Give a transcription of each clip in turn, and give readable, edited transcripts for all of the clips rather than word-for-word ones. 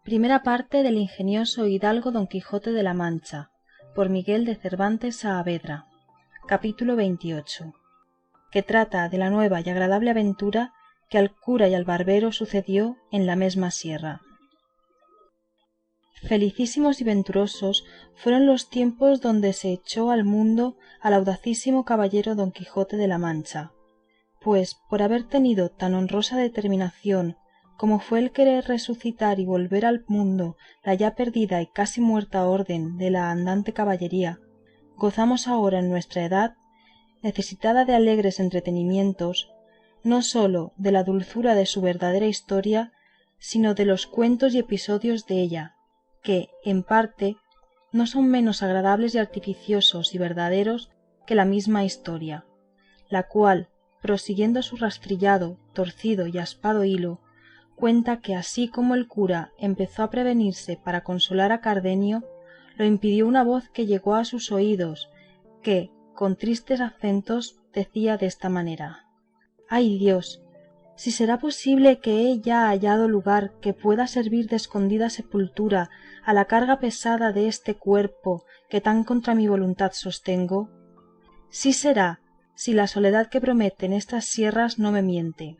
Primera parte del ingenioso hidalgo Don Quijote de la Mancha, por Miguel de Cervantes Saavedra. Capítulo XXVIII. Que trata de la nueva y agradable aventura que al cura y al barbero sucedió en la mesma sierra. Felicísimos y venturosos fueron los tiempos donde se echó al mundo al audacísimo caballero Don Quijote de la Mancha, pues por haber tenido tan honrosa determinación como fue el querer resucitar y volver al mundo la ya perdida y casi muerta orden de la andante caballería, gozamos ahora en nuestra edad, necesitada de alegres entretenimientos, no sólo de la dulzura de su verdadera historia, sino de los cuentos y episodios de ella, que, en parte, no son menos agradables y artificiosos y verdaderos que la misma historia, la cual, prosiguiendo su rastrillado, torcido y aspado hilo, cuenta que así como el cura empezó a prevenirse para consolar a Cardenio, lo impidió una voz que llegó a sus oídos, que, con tristes acentos, decía desta manera: ¡Ay Dios! Si será posible que he ya hallado lugar que pueda servir de escondida sepultura a la carga pesada de este cuerpo que tan contra mi voluntad sostengo. Sí será, si la soledad que prometen estas sierras no me miente.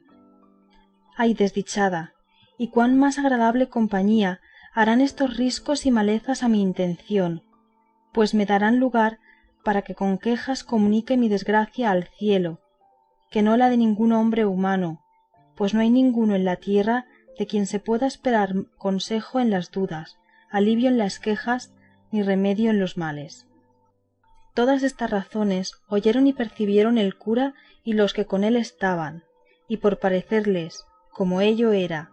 Ay, desdichada, y cuán más agradable compañía harán estos riscos y malezas a mi intención, pues me darán lugar para que con quejas comunique mi desgracia al cielo, que no la de ningún hombre humano, pues no hay ninguno en la tierra de quien se pueda esperar consejo en las dudas, alivio en las quejas, ni remedio en los males. Todas estas razones oyeron y percibieron el cura y los que con él estaban, y por parecerles, como ello era,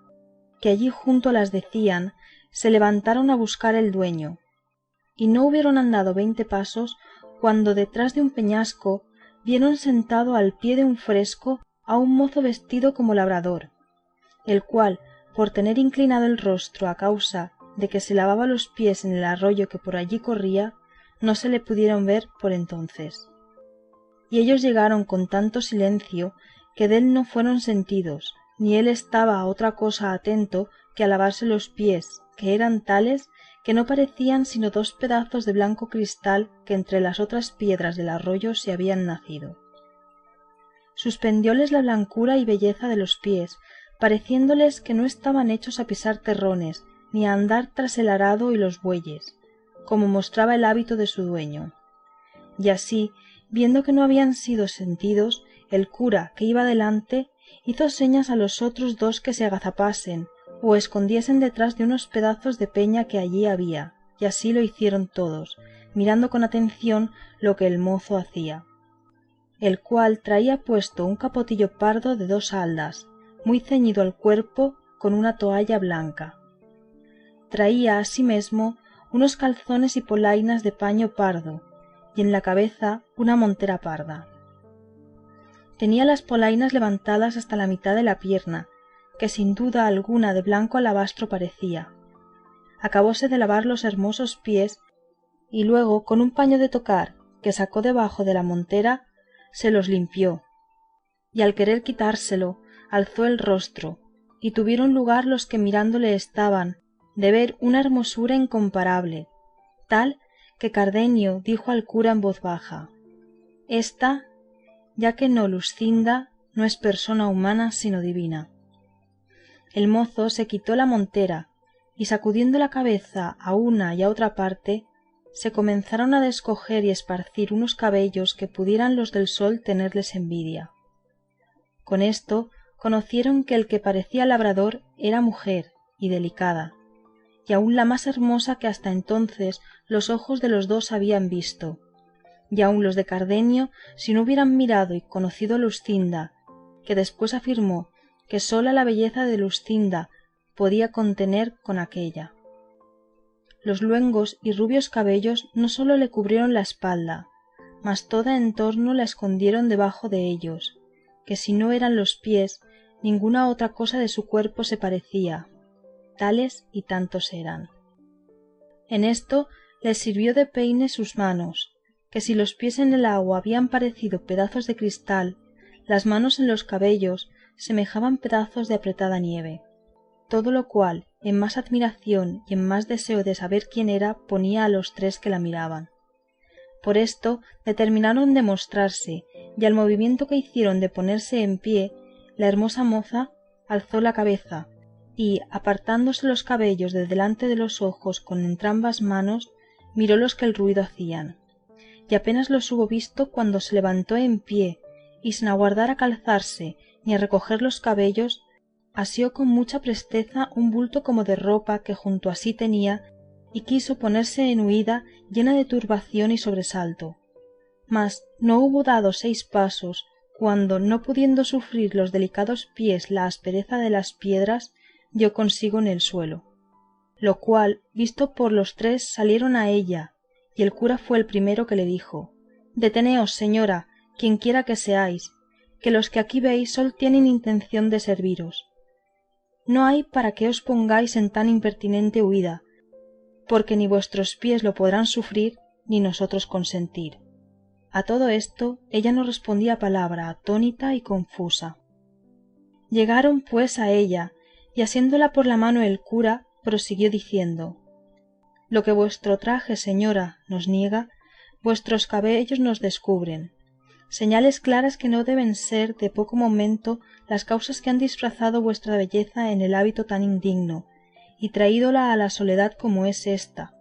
que allí junto las decían, se levantaron a buscar el dueño, y no hubieron andado 20 pasos cuando detrás de un peñasco vieron sentado al pie de un fresco a un mozo vestido como labrador, el cual, por tener inclinado el rostro a causa de que se lavaba los pies en el arroyo que por allí corría, no se le pudieron ver por entonces. Y ellos llegaron con tanto silencio que dél no fueron sentidos, ni él estaba a otra cosa atento que a lavarse los pies, que eran tales que no parecían sino dos pedazos de blanco cristal que entre las otras piedras del arroyo se habían nacido. Suspendióles la blancura y belleza de los pies, pareciéndoles que no estaban hechos a pisar terrones, ni a andar tras el arado y los bueyes, como mostraba el hábito de su dueño. Y así, viendo que no habían sido sentidos, el cura, que iba delante, hizo señas a los otros dos que se agazapasen o escondiesen detrás de unos pedazos de peña que allí había, y así lo hicieron todos, mirando con atención lo que el mozo hacía, el cual traía puesto un capotillo pardo de 2 haldas, muy ceñido al cuerpo con una toalla blanca. Traía asimesmo unos calzones y polainas de paño pardo, y en la cabeza una montera parda. Tenía las polainas levantadas hasta la mitad de la pierna, que sin duda alguna de blanco alabastro parecía. Acabóse de lavar los hermosos pies, y luego con un paño de tocar que sacó debajo de la montera, se los limpió, y al querer quitárselo, alzó el rostro, y tuvieron lugar los que mirándole estaban, de ver una hermosura incomparable, tal que Cardenio dijo al cura en voz baja: Esta, ya que no Luscinda, no es persona humana sino divina. El mozo se quitó la montera, y sacudiendo la cabeza a una y a otra parte, se comenzaron a descoger y esparcir unos cabellos que pudieran los del sol tenerles envidia. Con esto conocieron que el que parecía labrador era mujer y delicada, y aun la más hermosa que hasta entonces los ojos de los dos habían visto, y aun los de Cardenio si no hubieran mirado y conocido a Luscinda, que después afirmó que sola la belleza de Luscinda podía contener con aquella. Los luengos y rubios cabellos no sólo le cubrieron la espalda, mas toda en torno la escondieron debajo de ellos, que si no eran los pies, ninguna otra cosa de su cuerpo se parecía, tales y tantos eran. En esto les sirvió de peine sus manos, que si los pies en el agua habían parecido pedazos de cristal, las manos en los cabellos semejaban pedazos de apretada nieve. Todo lo cual, en más admiración y en más deseo de saber quién era ponía a los tres que la miraban. Por esto determinaron de mostrarse, y al movimiento que hicieron de ponerse en pie, la hermosa moza alzó la cabeza y, apartándose los cabellos de delante de los ojos con entrambas manos, miró los que el ruido hacían, y apenas los hubo visto cuando se levantó en pie y sin aguardar a calzarse ni a recoger los cabellos, asió con mucha presteza un bulto como de ropa que junto a sí tenía y quiso ponerse en huida llena de turbación y sobresalto. Mas no hubo dado 6 pasos cuando, no pudiendo sufrir los delicados pies la aspereza de las piedras, dio consigo en el suelo, lo cual visto por los tres salieron a ella, y el cura fue el primero que le dijo: Deteneos, señora, quienquiera que seáis, que los que aquí veis sólo tienen intención de serviros. No hay para qué os pongáis en tan impertinente huida, porque ni vuestros pies lo podrán sufrir, ni nosotros consentir. A todo esto ella no respondía palabra, atónita y confusa. Llegaron pues a ella, y asiéndola por la mano el cura prosiguió diciendo: Lo que vuestro traje, señora, nos niega, vuestros cabellos nos descubren, señales claras que no deben ser de poco momento las causas que han disfrazado vuestra belleza en el hábito tan indigno, y traídola a la soledad como es ésta,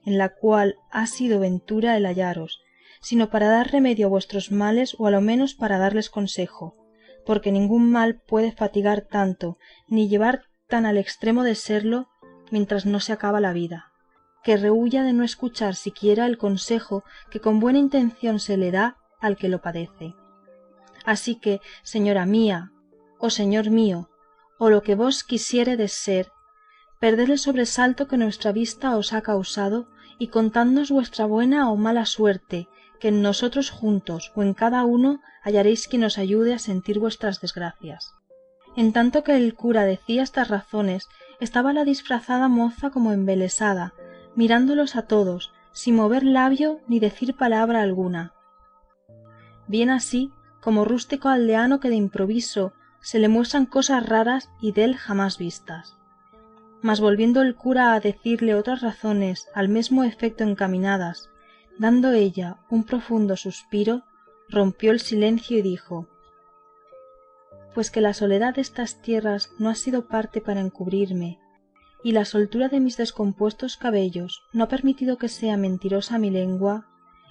en la cual ha sido ventura el hallaros, sino para dar remedio a vuestros males o a lo menos para darles consejo, porque ningún mal puede fatigar tanto, ni llevar tan al extremo de serlo, mientras no se acaba la vida, que rehuya de no escuchar siquiera el consejo que con buena intención se le da al que lo padece. Así que, señora mía, o señor mío, o lo que vos quisiéredes ser, perded el sobresalto que nuestra vista os ha causado y contadnos vuestra buena o mala suerte, que en nosotros juntos o en cada uno hallaréis quien os ayude a sentir vuestras desgracias. En tanto que el cura decía estas razones, estaba la disfrazada moza como embelesada, mirándolos a todos, sin mover labio ni decir palabra alguna. Bien así como rústico aldeano que de improviso se le muestran cosas raras y dél jamás vistas. Mas volviendo el cura a decirle otras razones al mesmo efecto encaminadas, dando ella un profundo suspiro, rompió el silencio y dijo: Pues que la soledad de estas tierras no ha sido parte para encubrirme, y la soltura de mis descompuestos cabellos no ha permitido que sea mentirosa mi lengua,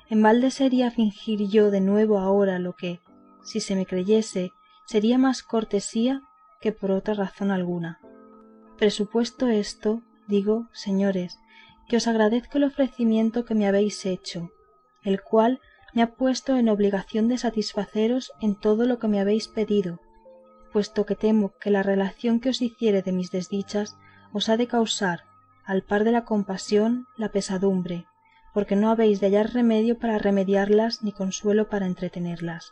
en balde sería fingir yo de nuevo ahora lo que, si se me creyese, sería más cortesía que por otra razón alguna. Presupuesto esto, digo, señores, que os agradezco el ofrecimiento que me habéis hecho, el cual me ha puesto en obligación de satisfaceros en todo lo que me habéis pedido, puesto que temo que la relación que os hiciere de mis desdichas os ha de causar, al par de la compasión, la pesadumbre, porque no habéis de hallar remedio para remediarlas ni consuelo para entretenerlas.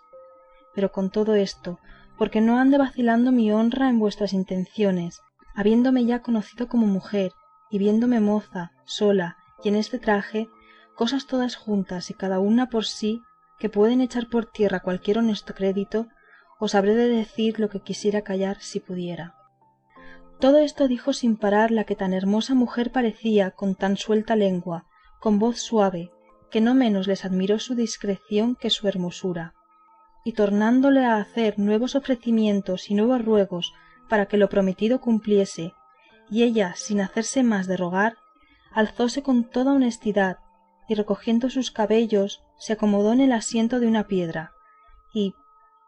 Pero con todo esto, porque no ande vacilando mi honra en vuestras intenciones, habiéndome ya conocido como mujer, y viéndome moza, sola, y en este traje, cosas todas juntas y cada una por sí, que pueden echar por tierra cualquier honesto crédito, os habré de decir lo que quisiera callar si pudiera. Todo esto dijo sin parar la que tan hermosa mujer parecía, con tan suelta lengua, con voz suave, que no menos les admiró su discreción que su hermosura, y tornándole a hacer nuevos ofrecimientos y nuevos ruegos para que lo prometido cumpliese, y ella, sin hacerse más de rogar, alzóse con toda honestidad, y recogiendo sus cabellos, se acomodó en el asiento de una piedra, y,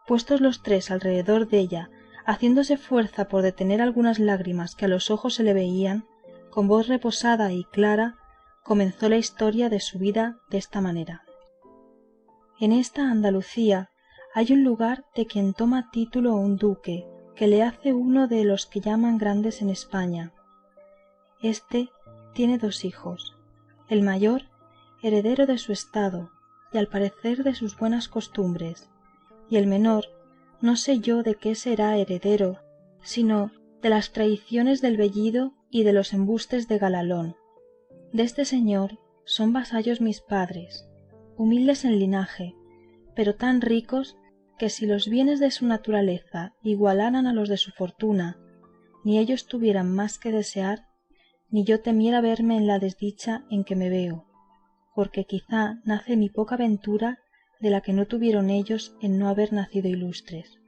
puestos los tres alrededor della, haciéndose fuerza por detener algunas lágrimas que a los ojos se le veían, con voz reposada y clara, comenzó la historia de su vida desta manera. En esta Andalucía hay un lugar de quien toma título un duque, que le hace uno de los que llaman grandes en España. Este tiene 2 hijos, el mayor heredero de su estado y al parecer de sus buenas costumbres, y el menor no sé yo de qué será heredero, sino de las traiciones del vellido y de los embustes de Galalón. Deste señor son vasallos mis padres, humildes en linaje, pero tan ricos que si los bienes de su naturaleza igualaran a los de su fortuna, ni ellos tuvieran más que desear ni yo temiera verme en la desdicha en que me veo, porque quizá nace mi poca ventura de la que no tuvieron ellos en no haber nacido ilustres.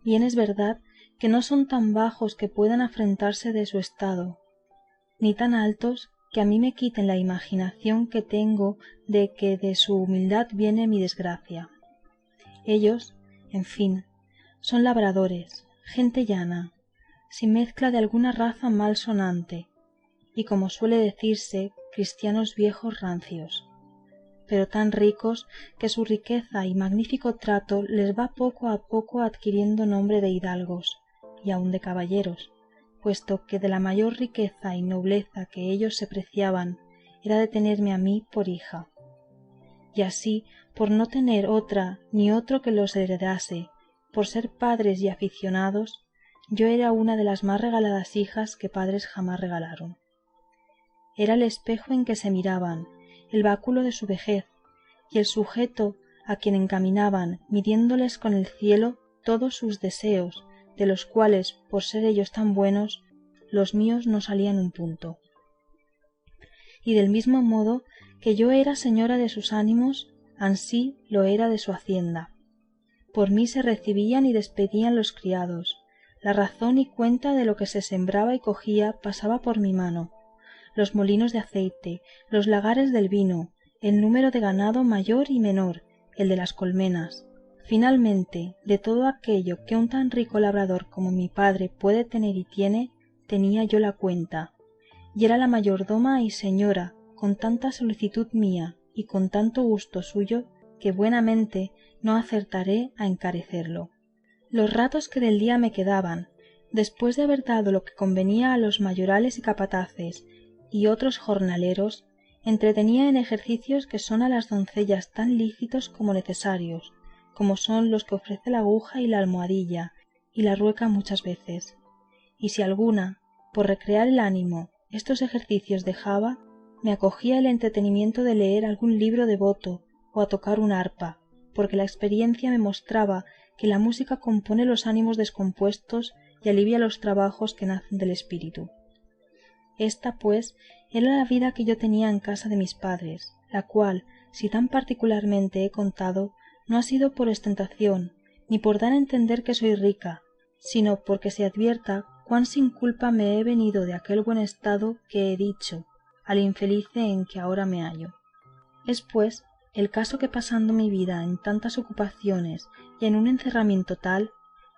Bien es verdad que no son tan bajos que puedan afrentarse de su estado, ni tan altos que a mí me quiten la imaginación que tengo de que de su humildad viene mi desgracia. Ellos, en fin, son labradores, gente llana, sin mezcla de alguna raza mal sonante, y como suele decirse, cristianos viejos rancios, pero tan ricos que su riqueza y magnífico trato les va poco a poco adquiriendo nombre de hidalgos y aun de caballeros, puesto que de la mayor riqueza y nobleza que ellos se preciaban era de tenerme a mí por hija. Y así, por no tener otra ni otro que los heredase, por ser padres y aficionados, yo era una de las más regaladas hijas que padres jamás regalaron. Era el espejo en que se miraban, el báculo de su vejez, y el sujeto a quien encaminaban, midiéndoles con el cielo todos sus deseos, de los cuales, por ser ellos tan buenos, los míos no salían un punto. Y del mismo modo que yo era señora de sus ánimos, ansí lo era de su hacienda. Por mí se recibían y despedían los criados, la razón y cuenta de lo que se sembraba y cogía pasaba por mi mano, los molinos de aceite, los lagares del vino, el número de ganado mayor y menor, el de las colmenas. Finalmente, de todo aquello que un tan rico labrador como mi padre puede tener y tiene, tenía yo la cuenta, y era la mayordoma y señora, con tanta solicitud mía y con tanto gusto suyo, que buenamente no acertaré a encarecerlo. Los ratos que del día me quedaban, después de haber dado lo que convenía a los mayorales y capataces y otros jornaleros, entretenía en ejercicios que son a las doncellas tan lícitos como necesarios, como son los que ofrece la aguja y la almohadilla y la rueca muchas veces. Y si alguna, por recrear el ánimo, estos ejercicios dejaba, me acogía el entretenimiento de leer algún libro devoto o a tocar un arpa, porque la experiencia me mostraba que la música compone los ánimos descompuestos y alivia los trabajos que nacen del espíritu. Esta, pues, era la vida que yo tenía en casa de mis padres, la cual, si tan particularmente he contado, no ha sido por ostentación, ni por dar a entender que soy rica, sino porque se advierta cuán sin culpa me he venido de aquel buen estado que he dicho, al infelice en que ahora me hallo. Es, pues, el caso que pasando mi vida en tantas ocupaciones y en un encerramiento tal,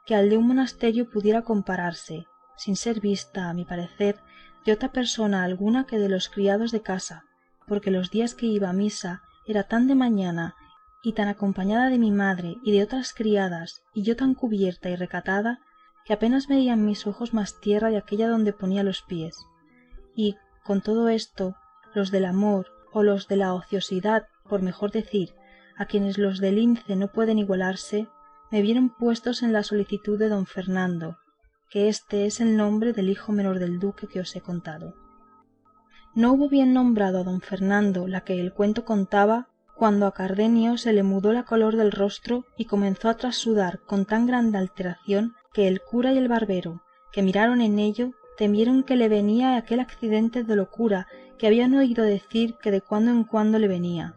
que al de un monasterio pudiera compararse, sin ser vista, a mi parecer, de otra persona alguna que de los criados de casa, porque los días que iba a misa era tan de mañana y tan acompañada de mi madre y de otras criadas y yo tan cubierta y recatada, que apenas veían mis ojos más tierra de aquella donde ponía los pies. Y, con todo esto, los del amor o los de la ociosidad, por mejor decir, a quienes los del lince no pueden igualarse, me vieron puestos en la solicitud de don Fernando, que éste es el nombre del hijo menor del duque que os he contado. No hubo bien nombrado a don Fernando la que el cuento contaba, cuando a Cardenio se le mudó la color del rostro y comenzó a trasudar con tan grande alteración que el cura y el barbero, que miraron en ello, temieron que le venía aquel accidente de locura que habían oído decir que de cuando en cuando le venía.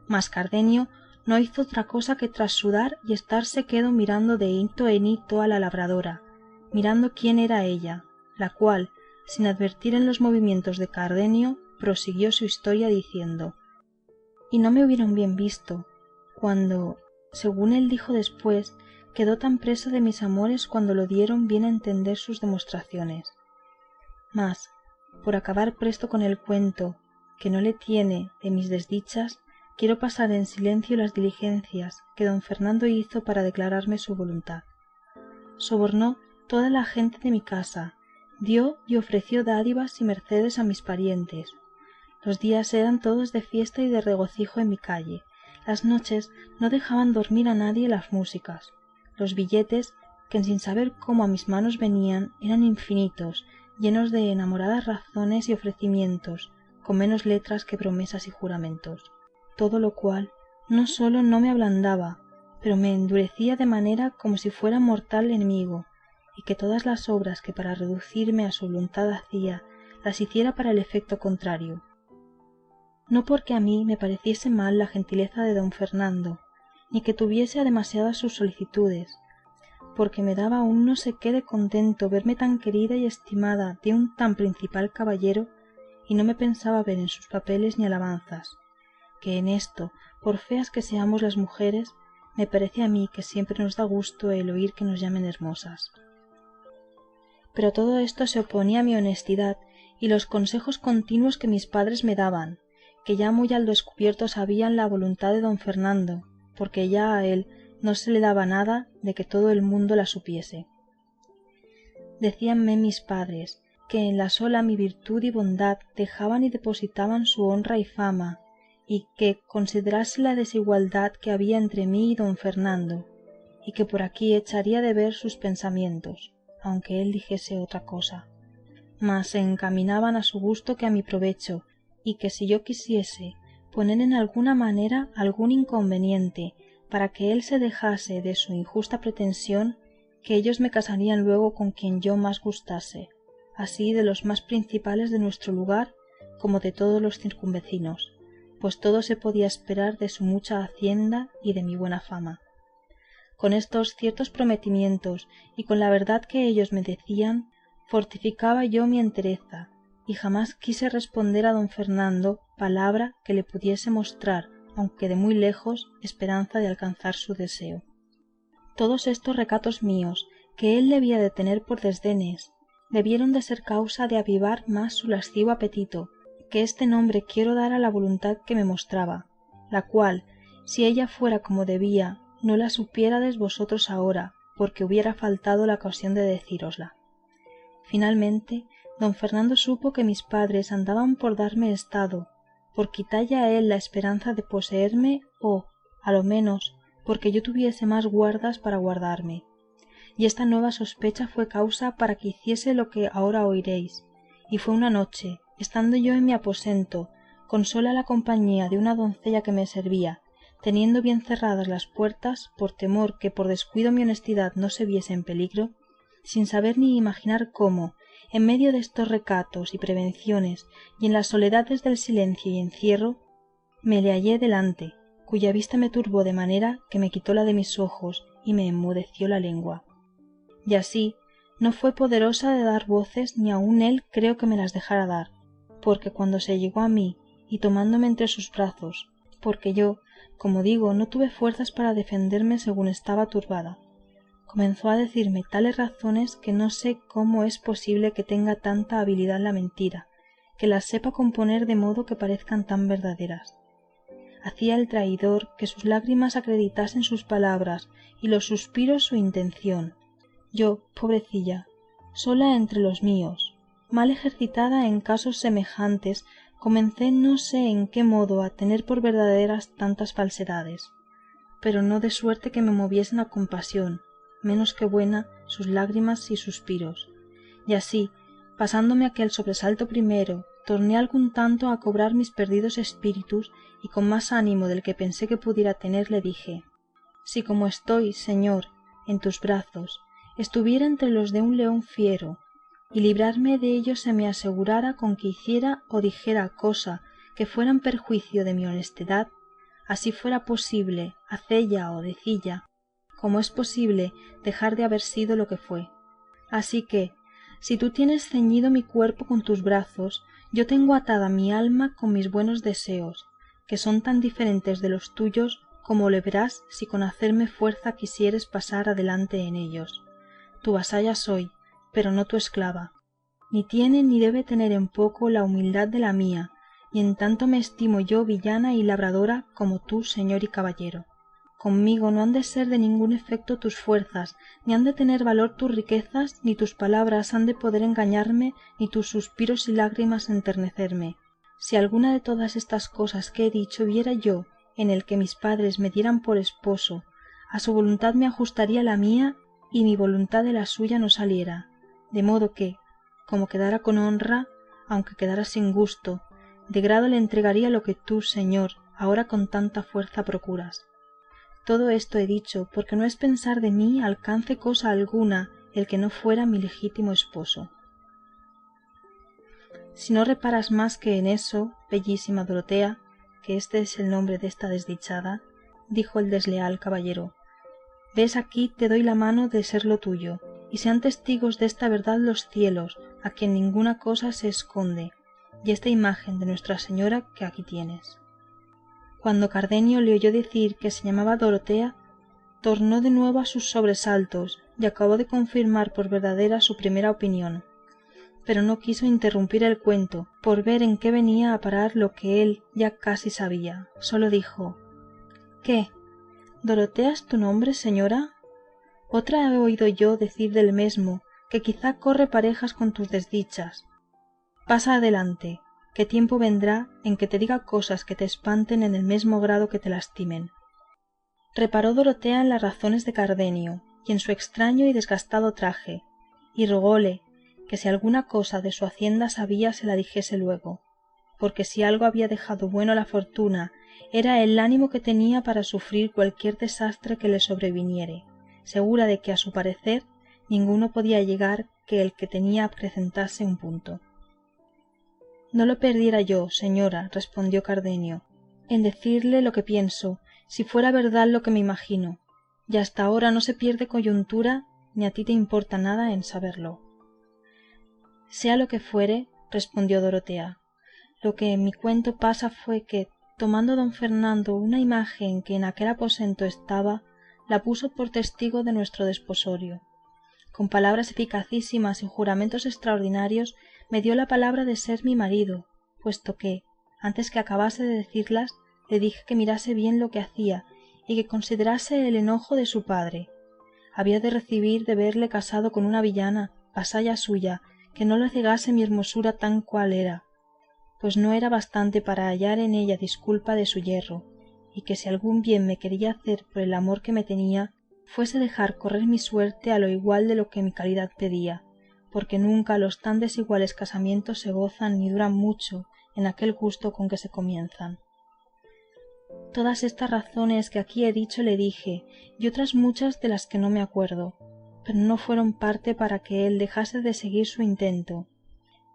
Mas Cardenio no hizo otra cosa que trasudar y estarse quedo mirando de hito en hito a la labradora, mirando quién era ella, la cual, sin advertir en los movimientos de Cardenio, prosiguió su historia diciendo: y no me hubieron bien visto, cuando, según él dijo después, quedó tan preso de mis amores cuando lo dieron bien a entender sus demostraciones. Mas, por acabar presto con el cuento, que no le tiene de mis desdichas, quiero pasar en silencio las diligencias que don Fernando hizo para declararme su voluntad. Sobornó toda la gente de mi casa, dio y ofreció dádivas y mercedes a mis parientes. Los días eran todos de fiesta y de regocijo en mi calle, las noches no dejaban dormir a nadie las músicas, los billetes, que sin saber cómo a mis manos venían, eran infinitos, llenos de enamoradas razones y ofrecimientos, con menos letras que promesas y juramentos. Todo lo cual no sólo no me ablandaba, pero me endurecía de manera como si fuera mortal enemigo, y que todas las obras que para reducirme a su voluntad hacía, las hiciera para el efecto contrario. No porque a mí me pareciese mal la gentileza de don Fernando, ni que tuviese a demasiadas sus solicitudes, porque me daba un no sé qué de contento verme tan querida y estimada de un tan principal caballero, y no me pensaba ver en sus papeles ni alabanzas, que en esto, por feas que seamos las mujeres, me parece a mí que siempre nos da gusto el oír que nos llamen hermosas. Pero todo esto se oponía a mi honestidad y los consejos continuos que mis padres me daban, que ya muy al descubierto sabían la voluntad de don Fernando, porque ya a él no se le daba nada de que todo el mundo la supiese. Decíanme mis padres que en la sola mi virtud y bondad dejaban y depositaban su honra y fama, y que considerase la desigualdad que había entre mí y don Fernando, y que por aquí echaría de ver sus pensamientos, aunque él dijese otra cosa, mas se encaminaban a su gusto que a mi provecho, y que si yo quisiese poner en alguna manera algún inconveniente para que él se dejase de su injusta pretensión, que ellos me casarían luego con quien yo más gustase, así de los más principales de nuestro lugar como de todos los circunvecinos, pues todo se podía esperar de su mucha hacienda y de mi buena fama. Con estos ciertos prometimientos y con la verdad que ellos me decían, fortificaba yo mi entereza, y jamás quise responder a don Fernando palabra que le pudiese mostrar, aunque de muy lejos, esperanza de alcanzar su deseo. Todos estos recatos míos, que él debía de tener por desdenes, debieron de ser causa de avivar más su lascivo apetito, que este nombre quiero dar a la voluntad que me mostraba, la cual, si ella fuera como debía, no la supiérades vosotros ahora, porque hubiera faltado la ocasión de decírosla. Finalmente, don Fernando supo que mis padres andaban por darme estado, por quitalle a él la esperanza de poseerme o, a lo menos, porque yo tuviese más guardas para guardarme. Y esta nueva sospecha fue causa para que hiciese lo que ahora oiréis, y fue una noche, estando yo en mi aposento, con sola la compañía de una doncella que me servía, teniendo bien cerradas las puertas por temor que por descuido mi honestidad no se viese en peligro, sin saber ni imaginar cómo, en medio de estos recatos y prevenciones y en las soledades del silencio y encierro, me le hallé delante, cuya vista me turbó de manera que me quitó la de mis ojos y me enmudeció la lengua. Y así no fue poderosa de dar voces ni aun él creo que me las dejara dar, porque cuando se llegó a mí y tomándome entre sus brazos, porque yo, como digo, no tuve fuerzas para defenderme según estaba turbada, comenzó a decirme tales razones que no sé cómo es posible que tenga tanta habilidad en la mentira, que las sepa componer de modo que parezcan tan verdaderas. Hacía el traidor que sus lágrimas acreditasen sus palabras y los suspiros su intención. Yo, pobrecilla, sola entre los míos, mal ejercitada en casos semejantes, comencé no sé en qué modo a tener por verdaderas tantas falsedades, pero no de suerte que me moviesen a compasión, menos que buena, sus lágrimas y suspiros. Y así, pasándome aquel sobresalto primero, torné algún tanto a cobrar mis perdidos espíritus y con más ánimo del que pensé que pudiera tener le dije: si como estoy, señor, en tus brazos, estuviera entre los de un león fiero, y librarme de ellos se me asegurara con que hiciera o dijera cosa que fuera en perjuicio de mi honestidad, así fuera posible hacella o decilla, como es posible dejar de haber sido lo que fue. Así que, si tú tienes ceñido mi cuerpo con tus brazos, yo tengo atada mi alma con mis buenos deseos, que son tan diferentes de los tuyos como lo verás si con hacerme fuerza quisieres pasar adelante en ellos. Tu vasalla soy, pero no tu esclava. Ni tiene ni debe tener en poco la humildad de la mía, y en tanto me estimo yo villana y labradora como tú, señor y caballero. Conmigo no han de ser de ningún efecto tus fuerzas, ni han de tener valor tus riquezas, ni tus palabras han de poder engañarme, ni tus suspiros y lágrimas enternecerme. Si alguna de todas estas cosas que he dicho viera yo en el que mis padres me dieran por esposo, a su voluntad me ajustaría la mía y mi voluntad de la suya no saliera, de modo que, como quedara con honra, aunque quedara sin gusto, de grado le entregaría lo que tú, señor, ahora con tanta fuerza procuras. Todo esto he dicho porque no es pensar de mí alcance cosa alguna el que no fuera mi legítimo esposo. si no reparas más que en eso, bellísima Dorotea, que este es el nombre desta desdichada, dijo el desleal caballero, ves aquí te doy la mano de serlo tuyo, y sean testigos desta verdad los cielos, a quien ninguna cosa se esconde, y esta imagen de Nuestra Señora que aquí tienes. Cuando Cardenio le oyó decir que se llamaba Dorotea, tornó de nuevo a sus sobresaltos y acabó de confirmar por verdadera su primera opinión, pero no quiso interrumpir el cuento por ver en qué venía a parar lo que él ya casi sabía. Sólo dijo: ¿Qué? ¿Dorotea es tu nombre, señora? Otra he oído yo decir del mesmo, que quizá corre parejas con tus desdichas. Pasa adelante, que tiempo vendrá en que te diga cosas que te espanten en el mesmo grado que te lastimen. Reparó Dorotea en las razones de Cardenio y en su extraño y desgastado traje, y rogóle que si alguna cosa de su hacienda sabía se la dijese luego, porque si algo había dejado bueno a la fortuna era el ánimo que tenía para sufrir cualquier desastre que le sobreviniere, segura de que a su parecer ninguno podía llegar que el que tenía acrecentase un punto. No lo perdiera yo, señora, respondió Cardenio, en decirle lo que pienso, si fuera verdad lo que me imagino, y hasta ahora no se pierde coyuntura, ni a ti te importa nada en saberlo. Sea lo que fuere, respondió Dorotea, lo que en mi cuento pasa fue que, tomando don Fernando una imagen que en aquel aposento estaba, la puso por testigo de nuestro desposorio. Con palabras eficacísimas y juramentos extraordinarios me dio la palabra de ser mi marido, puesto que, antes que acabase de decirlas, le dije que mirase bien lo que hacía y que considerase el enojo de su padre. Había de recibir de verle casado con una villana, vasalla suya, que no le cegase mi hermosura tan cual era, pues no era bastante para hallar en ella disculpa de su yerro, y que si algún bien me quería hacer por el amor que me tenía, fuese dejar correr mi suerte a lo igual de lo que mi calidad pedía, porque nunca los tan desiguales casamientos se gozan ni duran mucho en aquel gusto con que se comienzan. Todas estas razones que aquí he dicho le dije, y otras muchas de las que no me acuerdo, pero no fueron parte para que él dejase de seguir su intento,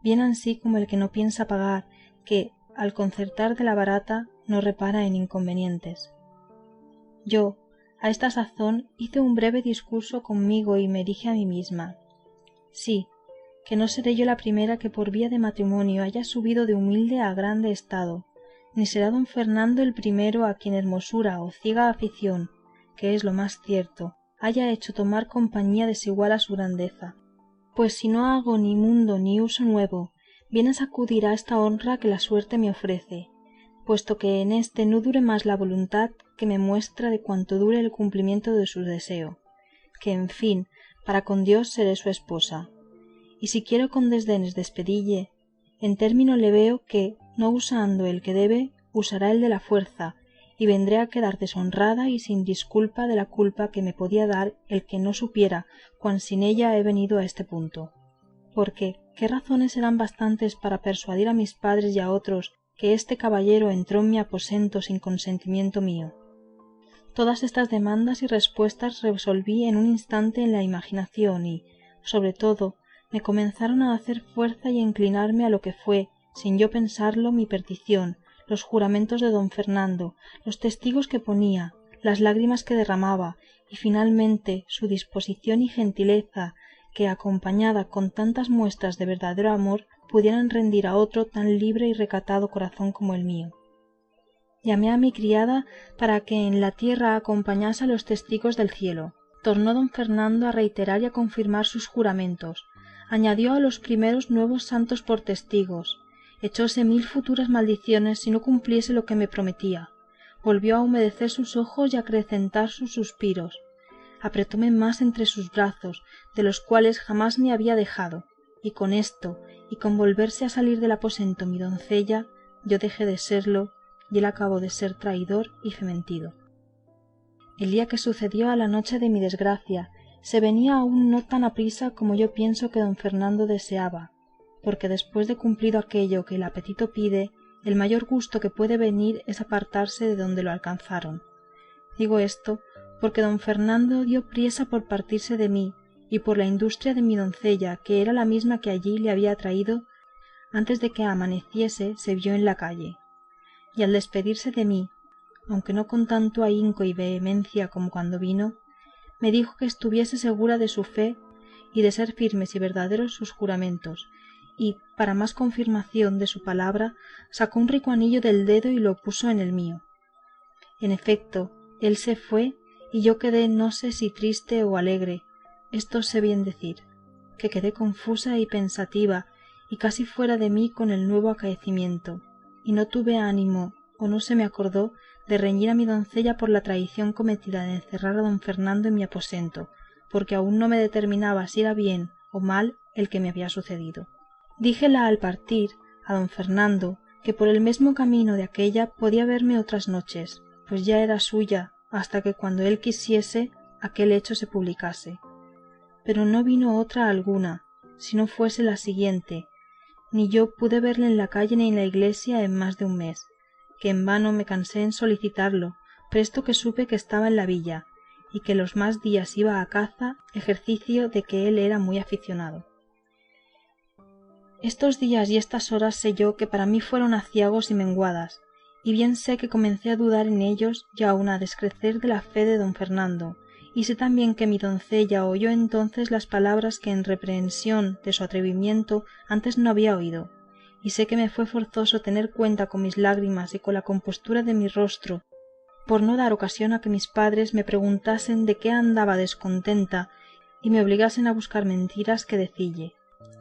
bien ansí como el que no piensa pagar, que, al concertar de la barata, no repara en inconvenientes. Yo, a esta sazón, hice un breve discurso conmigo y me dije a mí misma: sí, que no seré yo la primera que por vía de matrimonio haya subido de humilde a grande estado, ni será don Fernando el primero a quien hermosura o ciega afición, que es lo más cierto, haya hecho tomar compañía desigual a su grandeza, pues si no hago ni mundo ni uso nuevo, bien a sacudir a esta honra que la suerte me ofrece, puesto que en éste no dure más la voluntad que me muestra de cuanto dure el cumplimiento de su deseo, que en fin, para con Dios seré su esposa. Y si quiero con desdenes despedille, en término le veo que, no usando el que debe, usará el de la fuerza, y vendré a quedar deshonrada y sin disculpa de la culpa que me podía dar el que no supiera cuán sin ella he venido a este punto. Porque, ¿qué razones serán bastantes para persuadir a mis padres y a otros que este caballero entró en mi aposento sin consentimiento mío? Todas estas demandas y respuestas resolví en un instante en la imaginación y, sobre todo, me comenzaron a hacer fuerza y a inclinarme a lo que fue, sin yo pensarlo, mi perdición, los juramentos de don Fernando, los testigos que ponía, las lágrimas que derramaba, y finalmente su disposición y gentileza, que acompañada con tantas muestras de verdadero amor, pudieran rendir a otro tan libre y recatado corazón como el mío. Llamé a mi criada para que en la tierra acompañase a los testigos del cielo. Tornó don Fernando a reiterar y a confirmar sus juramentos. Añadió a los primeros nuevos santos por testigos. Echóse 1000 futuras maldiciones si no cumpliese lo que me prometía. Volvió a humedecer sus ojos y a acrecentar sus suspiros. Apretóme más entre sus brazos, de los cuales jamás me había dejado, y con esto, y con volverse a salir del aposento mi doncella, yo dejé de serlo, y él acabó de ser traidor y fementido. El día que sucedió a la noche de mi desgracia, se venía aún no tan aprisa como yo pienso que don Fernando deseaba, porque después de cumplido aquello que el apetito pide, el mayor gusto que puede venir es apartarse de donde lo alcanzaron. Digo esto porque don Fernando dio priesa por partirse de mí, y por la industria de mi doncella, que era la misma que allí le había traído, antes de que amaneciese se vio en la calle, y al despedirse de mí, aunque no con tanto ahínco y vehemencia como cuando vino, me dijo que estuviese segura de su fe y de ser firmes y verdaderos sus juramentos, y para más confirmación de su palabra sacó un rico anillo del dedo y lo puso en el mío. En efecto, él se fue y yo quedé no sé si triste o alegre, esto sé bien decir, que quedé confusa y pensativa y casi fuera de mí con el nuevo acaecimiento, y no tuve ánimo o no se me acordó de reñir a mi doncella por la traición cometida de encerrar a don Fernando en mi aposento, porque aún no me determinaba si era bien o mal el que me había sucedido. Díjela al partir a don Fernando que por el mesmo camino de aquélla podía verme otras noches, pues ya era suya hasta que cuando él quisiese aquel hecho se publicase. Pero no vino otra alguna, si no fuese la siguiente, ni yo pude verle en la calle ni en la iglesia en más de un mes, que en vano me cansé en solicitarlo, presto que supe que estaba en la villa, y que los más días iba a caza, ejercicio de que él era muy aficionado. Estos días y estas horas sé yo que para mí fueron aciagos y menguadas, y bien sé que comencé a dudar en ellos y aun a descrecer de la fe de don Fernando, y sé también que mi doncella oyó entonces las palabras que en reprehensión de su atrevimiento antes no había oído, y sé que me fue forzoso tener cuenta con mis lágrimas y con la compostura de mi rostro, por no dar ocasión a que mis padres me preguntasen de qué andaba descontenta y me obligasen a buscar mentiras que decille.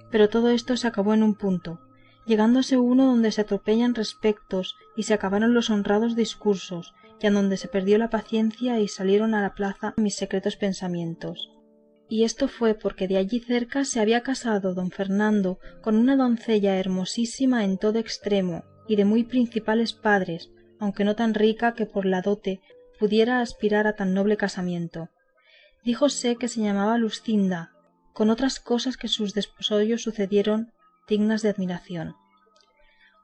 Pero todo esto se acabó en un punto, llegándose uno donde se atropellan respectos y se acabaron los honrados discursos, y en donde se perdió la paciencia y salieron a la plaza mis secretos pensamientos. Y esto fue porque de allí cerca se había casado don Fernando con una doncella hermosísima en todo extremo y de muy principales padres, aunque no tan rica que por la dote pudiera aspirar a tan noble casamiento. Díjose que se llamaba Luscinda, con otras cosas que sus desposorios sucedieron dignas de admiración.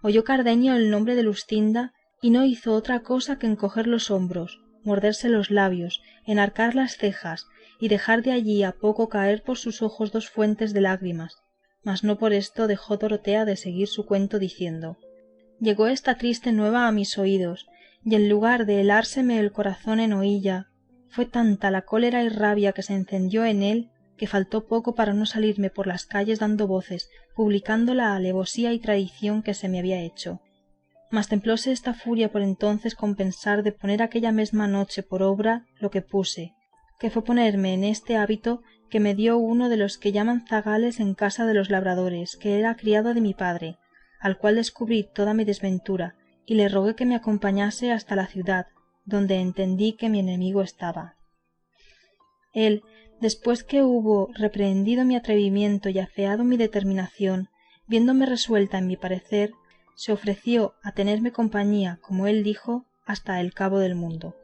Oyó Cardenio el nombre de Luscinda y no hizo otra cosa que encoger los hombros, morderse los labios, enarcar las cejas y dejar de allí a poco caer por sus ojos dos fuentes de lágrimas, mas no por esto dejó Dorotea de seguir su cuento diciendo: llegó esta triste nueva a mis oídos, y en lugar de helárseme el corazón en oílla, fue tanta la cólera y rabia que se encendió en él, que faltó poco para no salirme por las calles dando voces, publicando la alevosía y traición que se me había hecho. Mas templóse esta furia por entonces con pensar de poner aquella mesma noche por obra lo que puse, que fue ponerme en este hábito que me dio uno de los que llaman zagales en casa de los labradores, que era criado de mi padre, al cual descubrí toda mi desventura, y le rogué que me acompañase hasta la ciudad, donde entendí que mi enemigo estaba. Él, después que hubo reprehendido mi atrevimiento y afeado mi determinación, viéndome resuelta en mi parecer, se ofreció a tenerme compañía, como él dijo, hasta el cabo del mundo.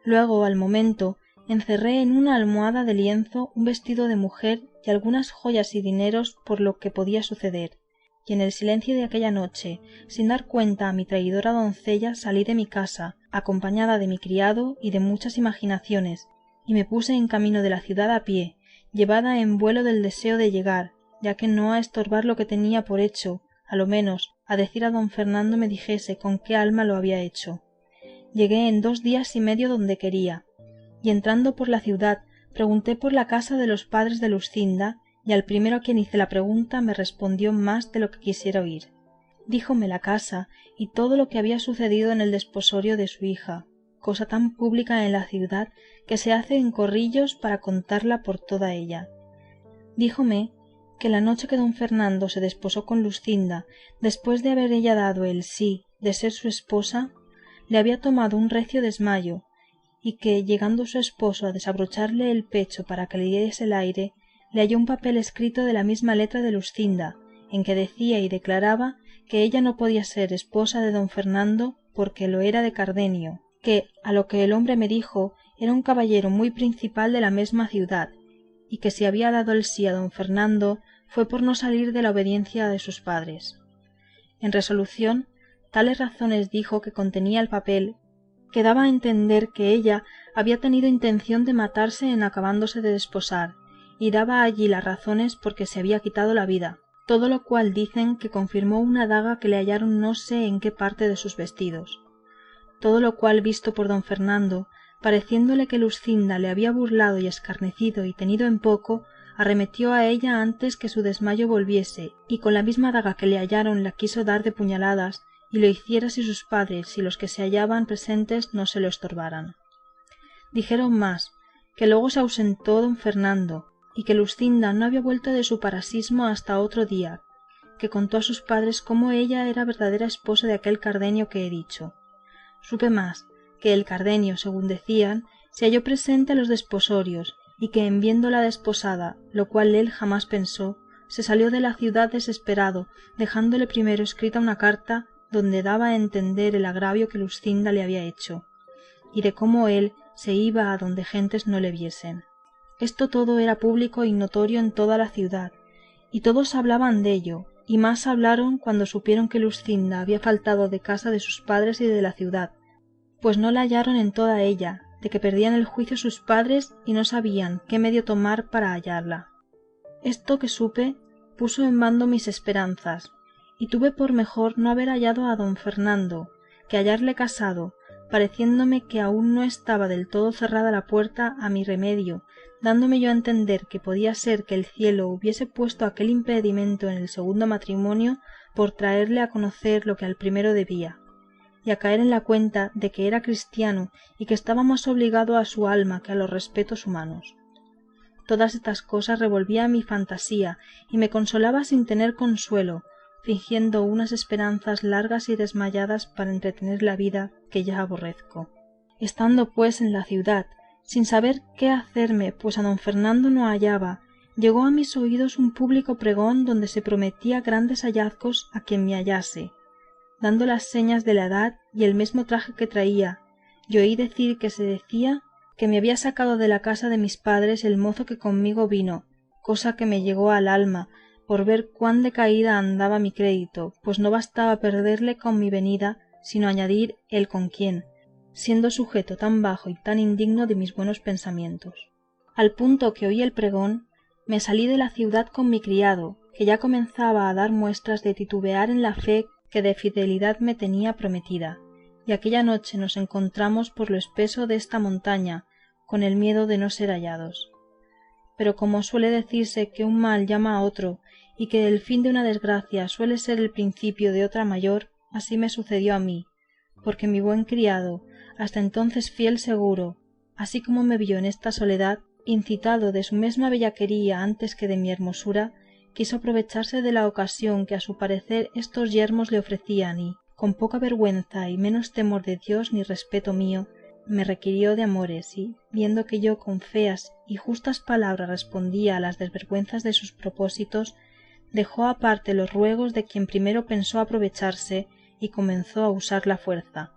Luego, al momento, encerré en una almohada de lienzo un vestido de mujer y algunas joyas y dineros por lo que podía suceder, y en el silencio de aquella noche, sin dar cuenta a mi traidora doncella, salí de mi casa, acompañada de mi criado y de muchas imaginaciones, y me puse en camino de la ciudad a pie, llevada en vuelo del deseo de llegar, ya que no a estorbar lo que tenía por hecho, a lo menos a decir a don Fernando me dijese con qué alma lo había hecho. Llegué en 2 días y medio donde quería, y entrando por la ciudad pregunté por la casa de los padres de Luscinda, y al primero a quien hice la pregunta me respondió más de lo que quisiera oír. Díjome la casa y todo lo que había sucedido en el desposorio de su hija, cosa tan pública en la ciudad que se hace en corrillos para contarla por toda ella. Díjome que la noche que don Fernando se desposó con Luscinda, después de haber ella dado el sí de ser su esposa, le había tomado un recio desmayo, y que llegando su esposo a desabrocharle el pecho para que le diese el aire, le halló un papel escrito de la misma letra de Luscinda, en que decía y declaraba que ella no podía ser esposa de don Fernando porque lo era de Cardenio, que, a lo que el hombre me dijo, era un caballero muy principal de la mesma ciudad, y que si había dado el sí a don Fernando fue por no salir de la obediencia de sus padres. En resolución, tales razones dijo que contenía el papel, que daba a entender que ella había tenido intención de matarse en acabándose de desposar, y daba allí las razones por que se había quitado la vida, todo lo cual dicen que confirmó una daga que le hallaron no sé en qué parte de sus vestidos. Todo lo cual visto por don Fernando, pareciéndole que Luscinda le había burlado y escarnecido y tenido en poco, arremetió a ella antes que su desmayo volviese, y con la misma daga que le hallaron la quiso dar de puñaladas, y lo hiciera si sus padres y los que se hallaban presentes no se lo estorbaran. Dijeron más, que luego se ausentó don Fernando, y que Luscinda no había vuelto de su parasismo hasta otro día, que contó a sus padres cómo ella era verdadera esposa de aquel Cardenio que he dicho. Supe más, que el Cardenio, según decían, se halló presente a los desposorios, y que en viéndola desposada, lo cual él jamás pensó, se salió de la ciudad desesperado, dejándole primero escrita una carta donde daba a entender el agravio que Luscinda le había hecho, y de cómo él se iba a donde gentes no le viesen. Esto todo era público y notorio en toda la ciudad, y todos hablaban dello, y más hablaron cuando supieron que Luscinda había faltado de casa de sus padres y de la ciudad, pues no la hallaron en toda ella, de que perdían el juicio sus padres y no sabían qué medio tomar para hallarla. Esto que supe puso en bando mis esperanzas, y tuve por mejor no haber hallado a don Fernando, que hallarle casado, pareciéndome que aún no estaba del todo cerrada la puerta a mi remedio, dándome yo a entender que podía ser que el cielo hubiese puesto aquel impedimento en el segundo matrimonio por traerle a conocer lo que al primero debía, y a caer en la cuenta de que era cristiano y que estaba más obligado a su alma que a los respetos humanos. Todas estas cosas revolvía mi fantasía y me consolaba sin tener consuelo, fingiendo unas esperanzas largas y desmayadas para entretener la vida que ya aborrezco. Estando pues en la ciudad, sin saber qué hacerme, pues a don Fernando no hallaba, llegó a mis oídos un público pregón donde se prometía grandes hallazgos a quien me hallase, dando las señas de la edad y el mesmo traje que traía, y oí decir que se decía que me había sacado de la casa de mis padres el mozo que conmigo vino, cosa que me llegó al alma, por ver cuán decaída andaba mi crédito, pues no bastaba perderle con mi venida, sino añadir el con quién, siendo sujeto tan bajo y tan indigno de mis buenos pensamientos. Al punto que oí el pregón, me salí de la ciudad con mi criado, que ya comenzaba a dar muestras de titubear en la fe que de fidelidad me tenía prometida, y aquella noche nos encontramos por lo espeso de esta montaña, con el miedo de no ser hallados. Pero como suele decirse que un mal llama a otro, y que el fin de una desgracia suele ser el principio de otra mayor, así me sucedió a mí, porque mi buen criado, hasta entonces fiel seguro, así como me vio en esta soledad, incitado de su mesma bellaquería antes que de mi hermosura, quiso aprovecharse de la ocasión que a su parecer estos yermos le ofrecían y, con poca vergüenza y menos temor de Dios ni respeto mío, me requirió de amores y, viendo que yo con feas y justas palabras respondía a las desvergüenzas de sus propósitos, dejó aparte los ruegos de quien primero pensó aprovecharse y comenzó a usar la fuerza.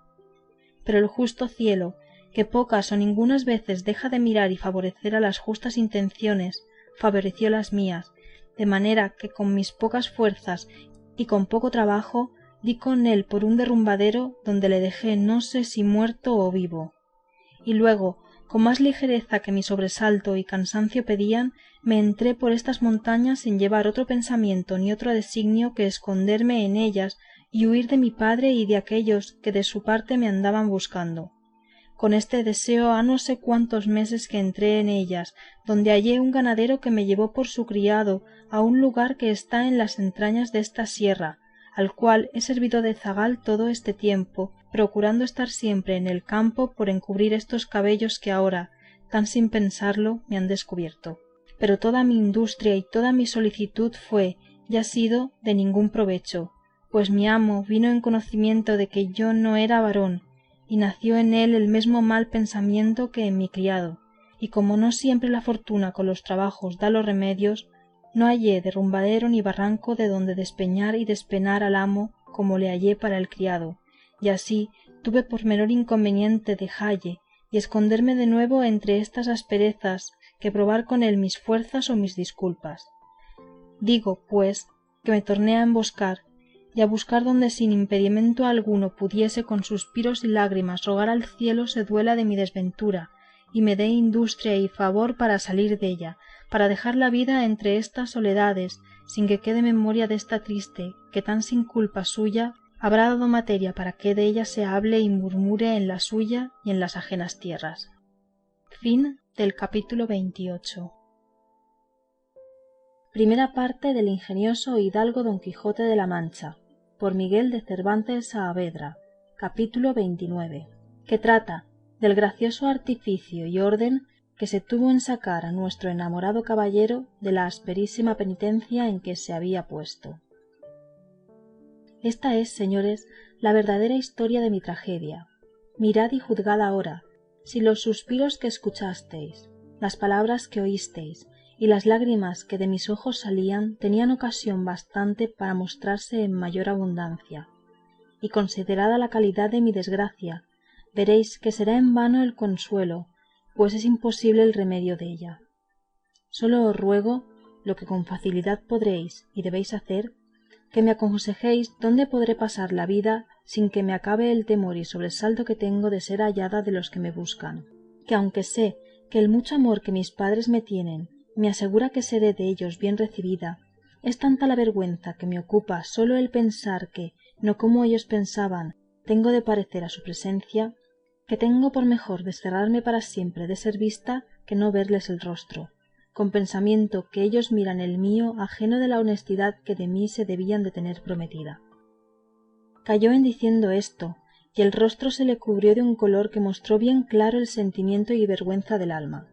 Pero el justo cielo, que pocas o ningunas veces deja de mirar y favorecer a las justas intenciones, favoreció las mías, de manera que con mis pocas fuerzas y con poco trabajo di con él por un derrumbadero donde le dejé no sé si muerto o vivo. Y luego, con más ligereza que mi sobresalto y cansancio pedían, me entré por estas montañas sin llevar otro pensamiento ni otro designio que esconderme en ellas y huir de mi padre y de aquellos que de su parte me andaban buscando. Con este deseo ha no sé cuántos meses que entré en ellas, donde hallé un ganadero que me llevó por su criado a un lugar que está en las entrañas de esta sierra, al cual he servido de zagal todo este tiempo, procurando estar siempre en el campo por encubrir estos cabellos que ahora, tan sin pensarlo, me han descubierto. Pero toda mi industria y toda mi solicitud fue y ha sido de ningún provecho, pues mi amo vino en conocimiento de que yo no era varón, y nació en él el mesmo mal pensamiento que en mi criado, y como no siempre la fortuna con los trabajos da los remedios, no hallé derrumbadero ni barranco de donde despeñar y despenar al amo como le hallé para el criado, y así tuve por menor inconveniente dejalle y esconderme de nuevo entre estas asperezas que probar con él mis fuerzas o mis disculpas. Digo, pues, que me torné a emboscar y a buscar donde sin impedimento alguno pudiese con suspiros y lágrimas rogar al cielo se duela de mi desventura y me dé industria y favor para salir della, para dejar la vida entre estas soledades, sin que quede memoria desta triste, que tan sin culpa suya habrá dado materia para que della se hable y murmure en la suya y en las ajenas tierras. Capítulo 28. Primera parte del ingenioso hidalgo Don Quijote de la Mancha, por Miguel de Cervantes Saavedra. Capítulo 29. Que trata del gracioso artificio y orden que se tuvo en sacar a nuestro enamorado caballero de la asperísima penitencia en que se había puesto. Esta es, señores, la verdadera historia de mi tragedia. Mirad y juzgad ahora si los suspiros que escuchasteis, las palabras que oísteis y las lágrimas que de mis ojos salían tenían ocasión bastante para mostrarse en mayor abundancia. Y considerada la calidad de mi desgracia, veréis que será en vano el consuelo, pues es imposible el remedio della. Sólo os ruego, lo que con facilidad podréis y debéis hacer, que me aconsejéis dónde podré pasar la vida sin que me acabe el temor y sobresalto que tengo de ser hallada de los que me buscan, que aunque sé que el mucho amor que mis padres me tienen me asegura que seré de ellos bien recibida, es tanta la vergüenza que me ocupa sólo el pensar que, no como ellos pensaban, tengo de parecer a su presencia, que tengo por mejor desterrarme para siempre de ser vista que no verles el rostro, con pensamiento que ellos miran el mío ajeno de la honestidad que de mí se debían de tener prometida. Calló en diciendo esto, y el rostro se le cubrió de un color que mostró bien claro el sentimiento y vergüenza del alma.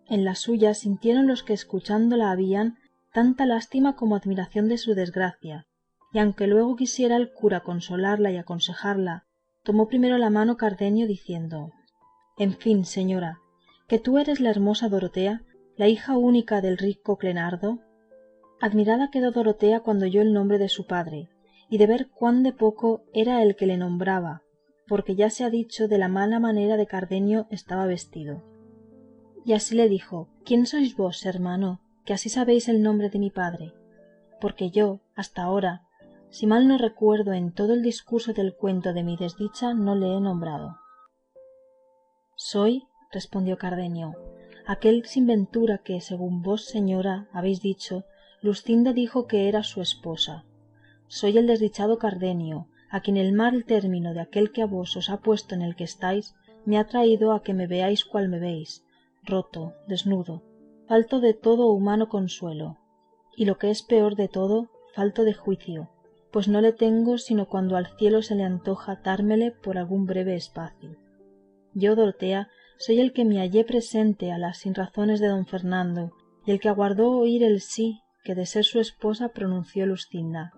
En la suya sintieron los que escuchándola habían tanta lástima como admiración de su desgracia, y aunque luego quisiera el cura consolarla y aconsejarla, tomó primero la mano Cardenio diciendo: En fin, señora, que tú eres la hermosa Dorotea, la hija única del rico Clenardo. Admirada quedó Dorotea cuando oyó el nombre de su padre, y de ver cuán de poco era el que le nombraba, porque ya se ha dicho de la mala manera de Cardenio estaba vestido. Y así le dijo: ¿Quién sois vos, hermano, que así sabéis el nombre de mi padre? Porque yo, hasta ahora, si mal no recuerdo en todo el discurso del cuento de mi desdicha, no le he nombrado. Soy, respondió Cardenio, aquel sin ventura que, según vos, señora, habéis dicho, Luscinda dijo que era su esposa. Soy el desdichado Cardenio, a quien el mal término de aquel que a vos os ha puesto en el que estáis, me ha traído a que me veáis cual me veis, roto, desnudo, falto de todo humano consuelo, y lo que es peor de todo, falto de juicio, pues no le tengo sino cuando al cielo se le antoja dármele por algún breve espacio. Yo, Dorotea, soy el que me hallé presente a las sinrazones de don Fernando, y el que aguardó oír el sí que de ser su esposa pronunció Luscinda.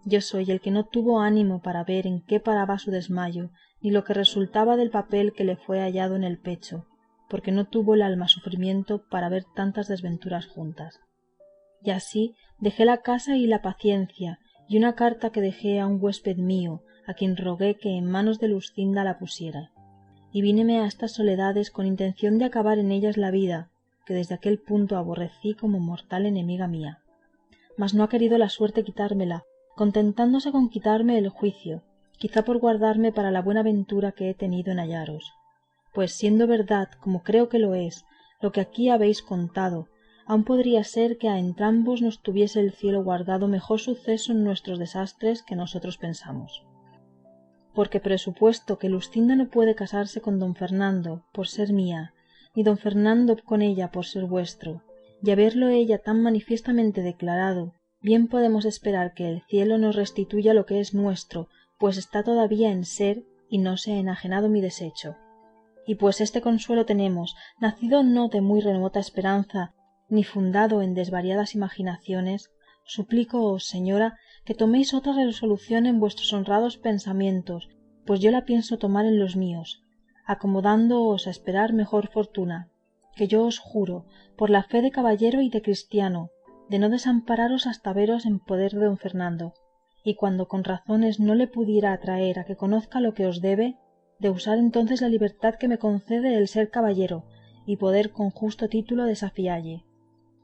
Yo soy el que no tuvo ánimo para ver en qué paraba su desmayo, ni lo que resultaba del papel que le fue hallado en el pecho, porque no tuvo el alma sufrimiento para ver tantas desventuras juntas. Y así dejé la casa y la paciencia, y una carta que dejé a un huésped mío, a quien rogué que en manos de Luscinda la pusiera, y víneme a estas soledades con intención de acabar en ellas la vida, que desde aquel punto aborrecí como mortal enemiga mía. Mas no ha querido la suerte quitármela, contentándose con quitarme el juicio, quizá por guardarme para la buena ventura que he tenido en hallaros. Pues siendo verdad, como creo que lo es, lo que aquí habéis contado, aún podría ser que a entrambos nos tuviese el cielo guardado mejor suceso en nuestros desastres que nosotros pensamos. Porque presupuesto que Luscinda no puede casarse con don Fernando por ser mía, ni don Fernando con ella por ser vuestro, y haberlo ella tan manifiestamente declarado, bien podemos esperar que el cielo nos restituya lo que es nuestro, pues está todavía en ser y no se ha enajenado mi desecho. Y pues este consuelo tenemos, nacido no de muy remota esperanza, ni fundado en desvariadas imaginaciones, suplícoos, señora, que toméis otra resolución en vuestros honrados pensamientos, pues yo la pienso tomar en los míos, acomodándoos a esperar mejor fortuna, que yo os juro, por la fe de caballero y de cristiano, de no desampararos hasta veros en poder de don Fernando, y cuando con razones no le pudiera atraer a que conozca lo que os debe, de usar entonces la libertad que me concede el ser caballero, y poder con justo título desafialle,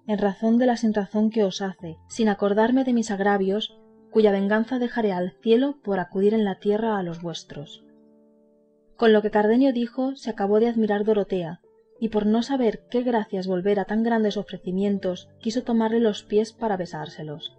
en razón de la sinrazón que os hace, sin acordarme de mis agravios, cuya venganza dejaré al cielo por acudir en la tierra a los vuestros. Con lo que Cardenio dijo se acabó de admirar Dorotea, y por no saber qué gracias volver a tan grandes ofrecimientos, quiso tomarle los pies para besárselos.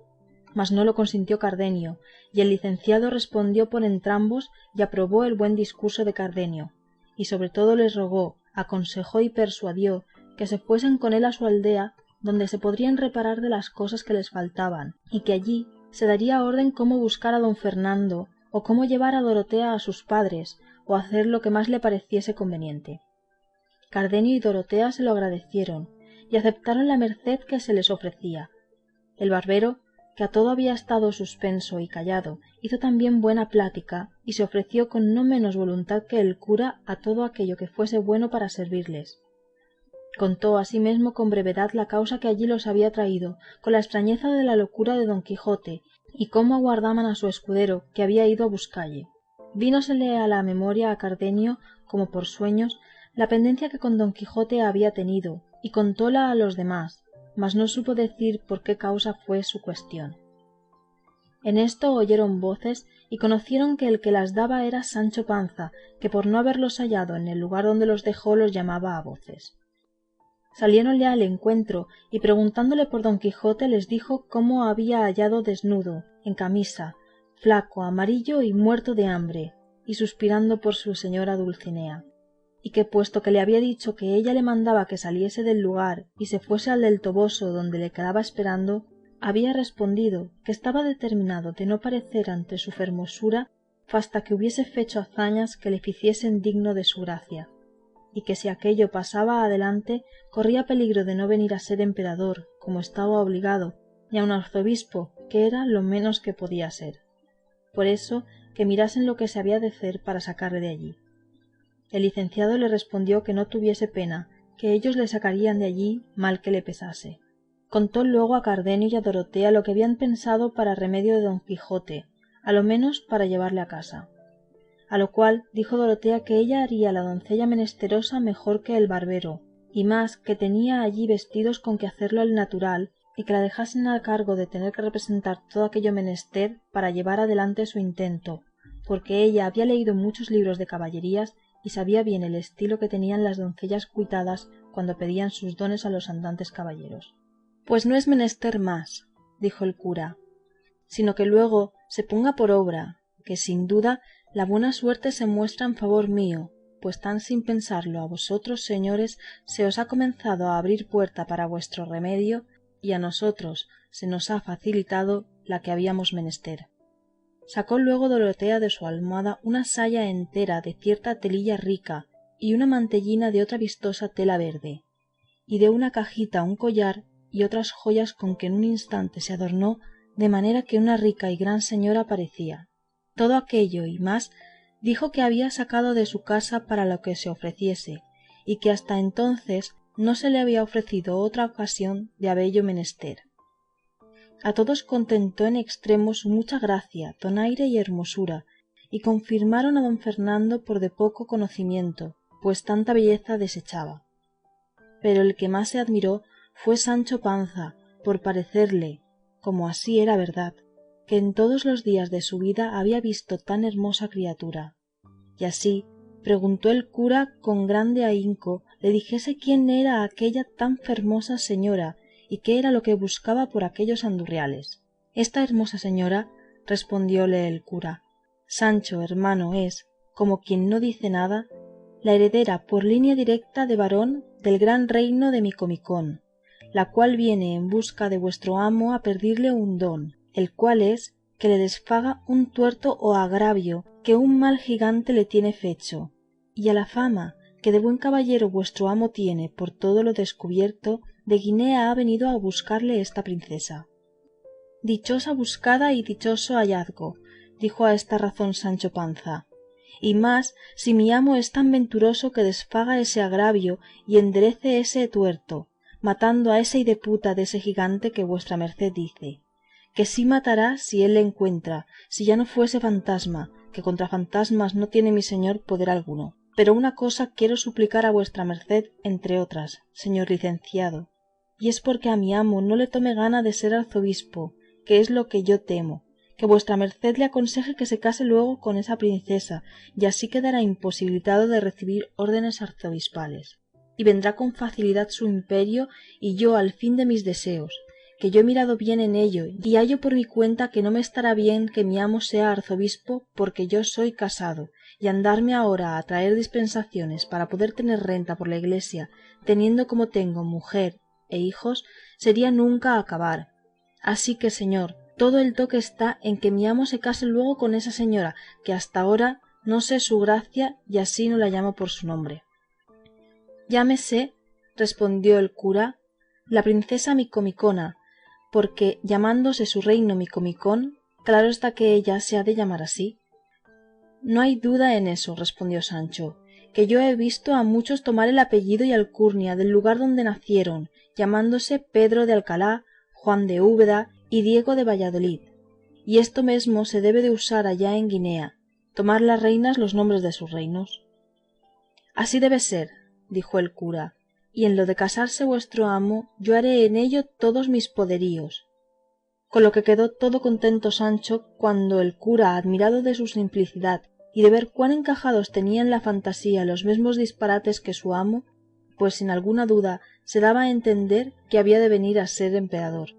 Mas no lo consintió Cardenio, y el licenciado respondió por entrambos y aprobó el buen discurso de Cardenio, y sobre todo les rogó, aconsejó y persuadió que se fuesen con él a su aldea, donde se podrían reparar de las cosas que les faltaban, y que allí se daría orden cómo buscar a don Fernando, o cómo llevar a Dorotea a sus padres, o hacer lo que más le pareciese conveniente. Cardenio y Dorotea se lo agradecieron, y aceptaron la merced que se les ofrecía. El barbero, que a todo había estado suspenso y callado, hizo también buena plática, y se ofreció con no menos voluntad que el cura a todo aquello que fuese bueno para servirles. Contó asimismo con brevedad la causa que allí los había traído, con la extrañeza de la locura de don Quijote, y cómo aguardaban a su escudero, que había ido a buscalle. Vínosele a la memoria a Cardenio, como por sueños, la pendencia que con don Quijote había tenido, y contóla a los demás, mas no supo decir por qué causa fue su cuestión. En esto oyeron voces y conocieron que el que las daba era Sancho Panza, que por no haberlos hallado en el lugar donde los dejó los llamaba a voces. Saliéronle al encuentro y preguntándole por don Quijote les dijo cómo había hallado desnudo, en camisa, flaco, amarillo y muerto de hambre, y suspirando por su señora Dulcinea, y que puesto que le había dicho que ella le mandaba que saliese del lugar y se fuese al del Toboso donde le quedaba esperando, había respondido que estaba determinado de no parecer ante su fermosura fasta que hubiese fecho hazañas que le ficiesen digno de su gracia, y que si aquello pasaba adelante corría peligro de no venir a ser emperador, como estaba obligado, ni aun arzobispo, que era lo menos que podía ser. Por eso que mirasen lo que se había de hacer para sacarle de allí. El licenciado le respondió que no tuviese pena, que ellos le sacarían de allí mal que le pesase. Contó luego a Cardenio y a Dorotea lo que habían pensado para remedio de don Quijote, a lo menos para llevarle a casa. A lo cual dijo Dorotea que ella haría la doncella menesterosa mejor que el barbero, y más que tenía allí vestidos con que hacerlo al natural, y que la dejasen a cargo de tener que representar todo aquello menester para llevar adelante su intento, porque ella había leído muchos libros de caballerías y sabía bien el estilo que tenían las doncellas cuitadas cuando pedían sus dones a los andantes caballeros. Pues no es menester más, dijo el cura, sino que luego se ponga por obra, que sin duda la buena suerte se muestra en favor mío, pues tan sin pensarlo a vosotros, señores, se os ha comenzado a abrir puerta para vuestro remedio, y a nosotros se nos ha facilitado la que habíamos menester. Sacó luego Dorotea de su almohada una saya entera de cierta telilla rica y una mantellina de otra vistosa tela verde, y de una cajita un collar y otras joyas con que en un instante se adornó de manera que una rica y gran señora parecía. Todo aquello y más dijo que había sacado de su casa para lo que se ofreciese, y que hasta entonces no se le había ofrecido otra ocasión de habello menester. A todos contentó en extremo su mucha gracia, donaire y hermosura, y confirmaron a don Fernando por de poco conocimiento, pues tanta belleza desechaba. Pero el que más se admiró fue Sancho Panza, por parecerle, como así era verdad, que en todos los días de su vida había visto tan hermosa criatura. Y así preguntó el cura con grande ahínco le dijese quién era aquella tan fermosa señora y qué era lo que buscaba por aquellos andurriales. Esta hermosa señora, respondióle el cura, Sancho, hermano, es, como quien no dice nada, la heredera por línea directa de varón del gran reino de Micomicón, la cual viene en busca de vuestro amo a pedirle un don, el cual es que le desfaga un tuerto o agravio que un mal gigante le tiene fecho, y a la fama que de buen caballero vuestro amo tiene por todo lo descubierto, de Guinea ha venido a buscarle esta princesa. Dichosa buscada y dichoso hallazgo, dijo a esta razón Sancho Panza, y más si mi amo es tan venturoso que desfaga ese agravio y enderece ese tuerto, matando a ese hideputa de ese gigante que vuestra merced dice, que sí matará si él le encuentra, si ya no fuese fantasma, que contra fantasmas no tiene mi señor poder alguno. Pero una cosa quiero suplicar a vuestra merced, entre otras, señor licenciado, y es porque a mi amo no le tome gana de ser arzobispo, que es lo que yo temo, que vuestra merced le aconseje que se case luego con esa princesa, y así quedará imposibilitado de recibir órdenes arzobispales. y vendrá con facilidad su imperio y yo al fin de mis deseos, que yo he mirado bien en ello y hallo por mi cuenta que no me estará bien que mi amo sea arzobispo porque yo soy casado, y andarme ahora a traer dispensaciones para poder tener renta por la iglesia, teniendo como tengo mujer e hijos, sería nunca acabar. Así que, señor, todo el toque está en que mi amo se case luego con esa señora, que hasta ahora no sé su gracia y así no la llamo por su nombre. Ya me sé, respondió el cura, la princesa Micomicona, porque llamándose su reino Micomicón, claro está que ella se ha de llamar así. No hay duda en eso, respondió Sancho, que yo he visto a muchos tomar el apellido y alcurnia del lugar donde nacieron, llamándose Pedro de Alcalá, Juan de Úbeda y Diego de Valladolid. Y esto mesmo se debe de usar allá en Guinea, tomar las reinas los nombres de sus reinos. Así debe ser, dijo el cura, y en lo de casarse vuestro amo yo haré en ello todos mis poderíos. Con lo que quedó todo contento Sancho cuando el cura, admirado de su simplicidad y de ver cuán encajados tenía en la fantasía los mesmos disparates que su amo, pues sin alguna duda se daba a entender que había de venir a ser emperador.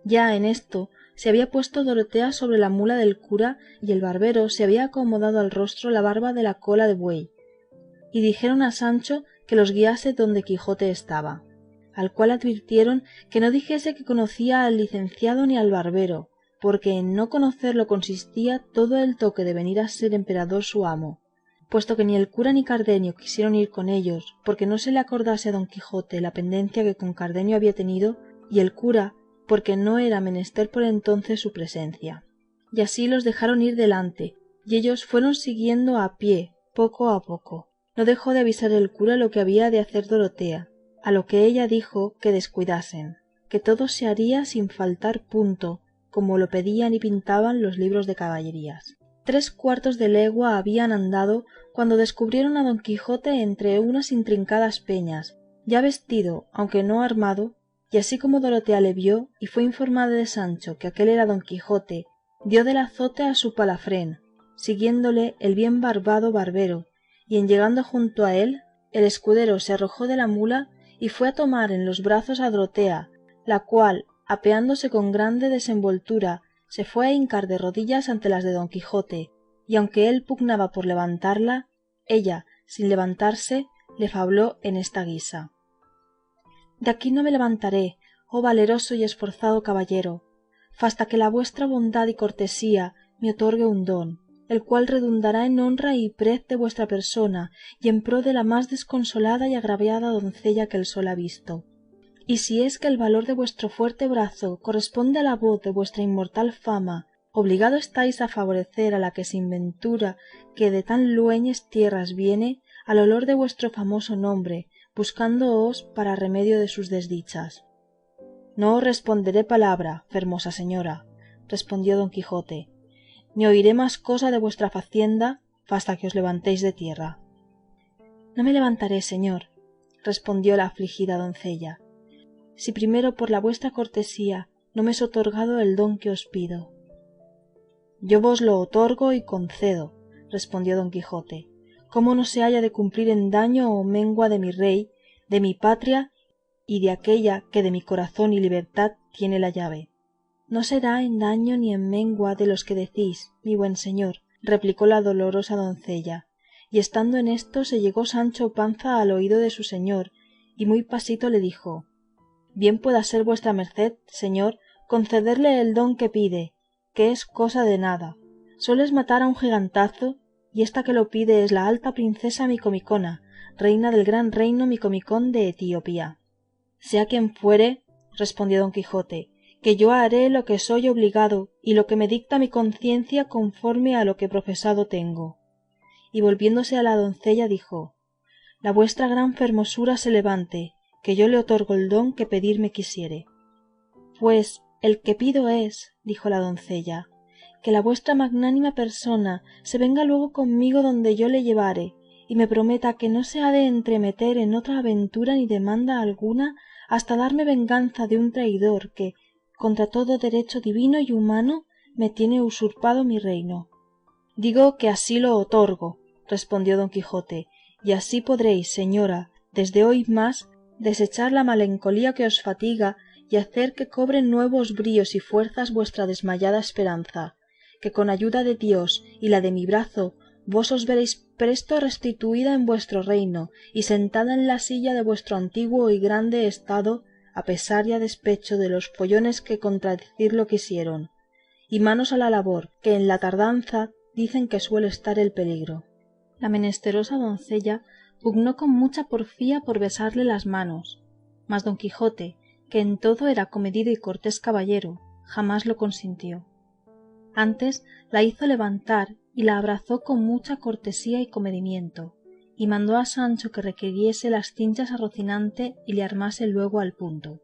Ya en esto se había puesto Dorotea sobre la mula del cura y el barbero se había acomodado al rostro la barba de la cola de buey, y dijeron a Sancho que los guiase donde Quijote estaba, al cual advirtieron que no dijese que conocía al licenciado ni al barbero, porque en no conocerlo consistía todo el toque de venir a ser emperador su amo, puesto que ni el cura ni Cardenio quisieron ir con ellos, porque no se le acordase a don Quijote la pendencia que con Cardenio había tenido, y el cura porque no era menester por entonces su presencia. Y así los dejaron ir delante, y ellos fueron siguiendo a pie, poco a poco. No dejó de avisar el cura lo que había de hacer Dorotea, a lo que ella dijo que descuidasen, que todo se haría sin faltar punto, como lo pedían y pintaban los libros de caballerías. 3/4 de legua habían andado cuando descubrieron a don Quijote entre unas intrincadas peñas, ya vestido, aunque no armado, y así como Dorotea le vio y fue informada de Sancho que aquél era don Quijote, dio del azote a su palafrén, siguiéndole el bien barbado barbero, y en llegando junto a él, el escudero se arrojó de la mula y fue a tomar en los brazos a Dorotea, la cual, apeándose con grande desenvoltura, se fue a hincar de rodillas ante las de don Quijote, y aunque él pugnaba por levantarla, ella, sin levantarse, le fabló en esta guisa: de aquí no me levantaré, oh valeroso y esforzado caballero, fasta que la vuestra bondad y cortesía me otorgue un don, el cual redundará en honra y prez de vuestra persona y en pro de la más desconsolada y agraviada doncella que el sol ha visto. Y si es que el valor de vuestro fuerte brazo corresponde a la voz de vuestra inmortal fama, obligado estáis a favorecer a la que sin ventura que de tan lueñes tierras viene, al olor de vuestro famoso nombre, buscándoos para remedio de sus desdichas. No os responderé palabra, fermosa señora, respondió don Quijote, ni oiré más cosa de vuestra facienda fasta que os levantéis de tierra. No me levantaré, señor, respondió la afligida doncella, si primero por la vuestra cortesía no me es otorgado el don que os pido. Yo vos lo otorgo y concedo, respondió don Quijote, cómo no se haya de cumplir en daño o mengua de mi rey, de mi patria y de aquella que de mi corazón y libertad tiene la llave. No será en daño ni en mengua de los que decís, mi buen señor, replicó la dolorosa doncella, y estando en esto se llegó Sancho Panza al oído de su señor, y muy pasito le dijo: bien pueda ser vuestra merced, señor, concederle el don que pide, que es cosa de nada, sólo es matar a un gigantazo, y esta que lo pide es la alta princesa Micomicona, reina del gran reino Micomicón de Etiopía. Sea quien fuere, respondió don Quijote, que yo haré lo que soy obligado y lo que me dicta mi conciencia conforme a lo que profesado tengo. Y volviéndose a la doncella dijo: la vuestra gran fermosura se levante, que yo le otorgo el don que pedirme quisiere. Pues el que pido es, dijo la doncella, que la vuestra magnánima persona se venga luego conmigo donde yo le llevare, y me prometa que no se ha de entremeter en otra aventura ni demanda alguna hasta darme venganza de un traidor que, contra todo derecho divino y humano, me tiene usurpado mi reino. Digo que así lo otorgo, respondió don Quijote, y así podréis, señora, desde hoy más, desechar la melancolía que os fatiga y hacer que cobre nuevos bríos y fuerzas vuestra desmayada esperanza, que con ayuda de Dios y la de mi brazo vos os veréis presto restituida en vuestro reino y sentada en la silla de vuestro antiguo y grande estado, a pesar y a despecho de los follones que contradecirlo quisieron. Y manos a la labor, que en la tardanza dicen que suele estar el peligro. La menesterosa doncella pugnó con mucha porfía por besarle las manos, mas don Quijote, que en todo era comedido y cortés caballero, jamás lo consintió. Antes la hizo levantar y la abrazó con mucha cortesía y comedimiento, y mandó a Sancho que requiriese las cinchas a Rocinante y le armase luego al punto.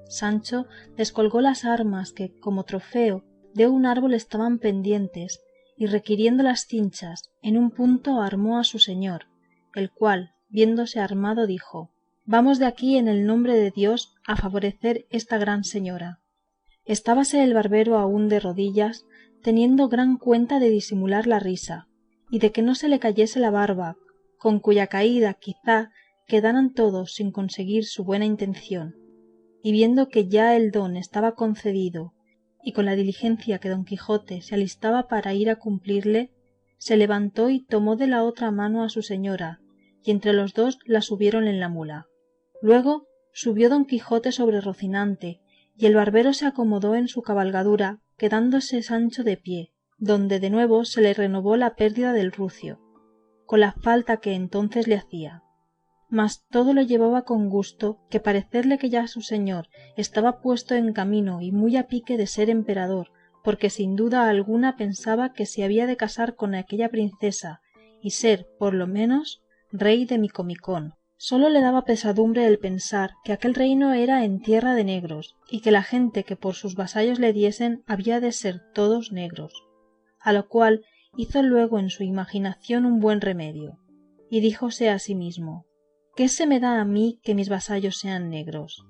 Sancho descolgó las armas que, como trofeo, de un árbol estaban pendientes, y requiriendo las cinchas, en un punto armó a su señor, el cual, viéndose armado, dijo: Vamos de aquí en el nombre de Dios a favorecer esta gran señora. Estábase el barbero aún de rodillas, teniendo gran cuenta de disimular la risa, y de que no se le cayese la barba, con cuya caída quizá quedaran todos sin conseguir su buena intención, y viendo que ya el don estaba concedido, y con la diligencia que don Quijote se alistaba para ir a cumplirle, se levantó y tomó de la otra mano a su señora, y entre los dos la subieron en la mula. Luego subió don Quijote sobre Rocinante, y el barbero se acomodó en su cabalgadura, quedándose Sancho de pie, donde de nuevo se le renovó la pérdida del rucio, con la falta que entonces le hacía. Mas todo lo llevaba con gusto, que parecerle que ya su señor estaba puesto en camino y muy a pique de ser emperador, porque sin duda alguna pensaba que se había de casar con aquella princesa y ser, por lo menos, rey de Micomicón. Sólo le daba pesadumbre el pensar que aquel reino era en tierra de negros, y que la gente que por sus vasallos le diesen había de ser todos negros. A lo cual hizo luego en su imaginación un buen remedio, y díjose a sí mismo: ¿qué se me da a mí que mis vasallos sean negros?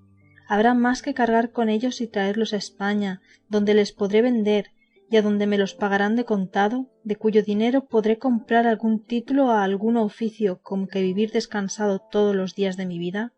Habrá más que cargar con ellos y traerlos a España, donde les podré vender, y adonde me los pagarán de contado, de cuyo dinero podré comprar algún título a algún oficio con que vivir descansado todos los días de mi vida.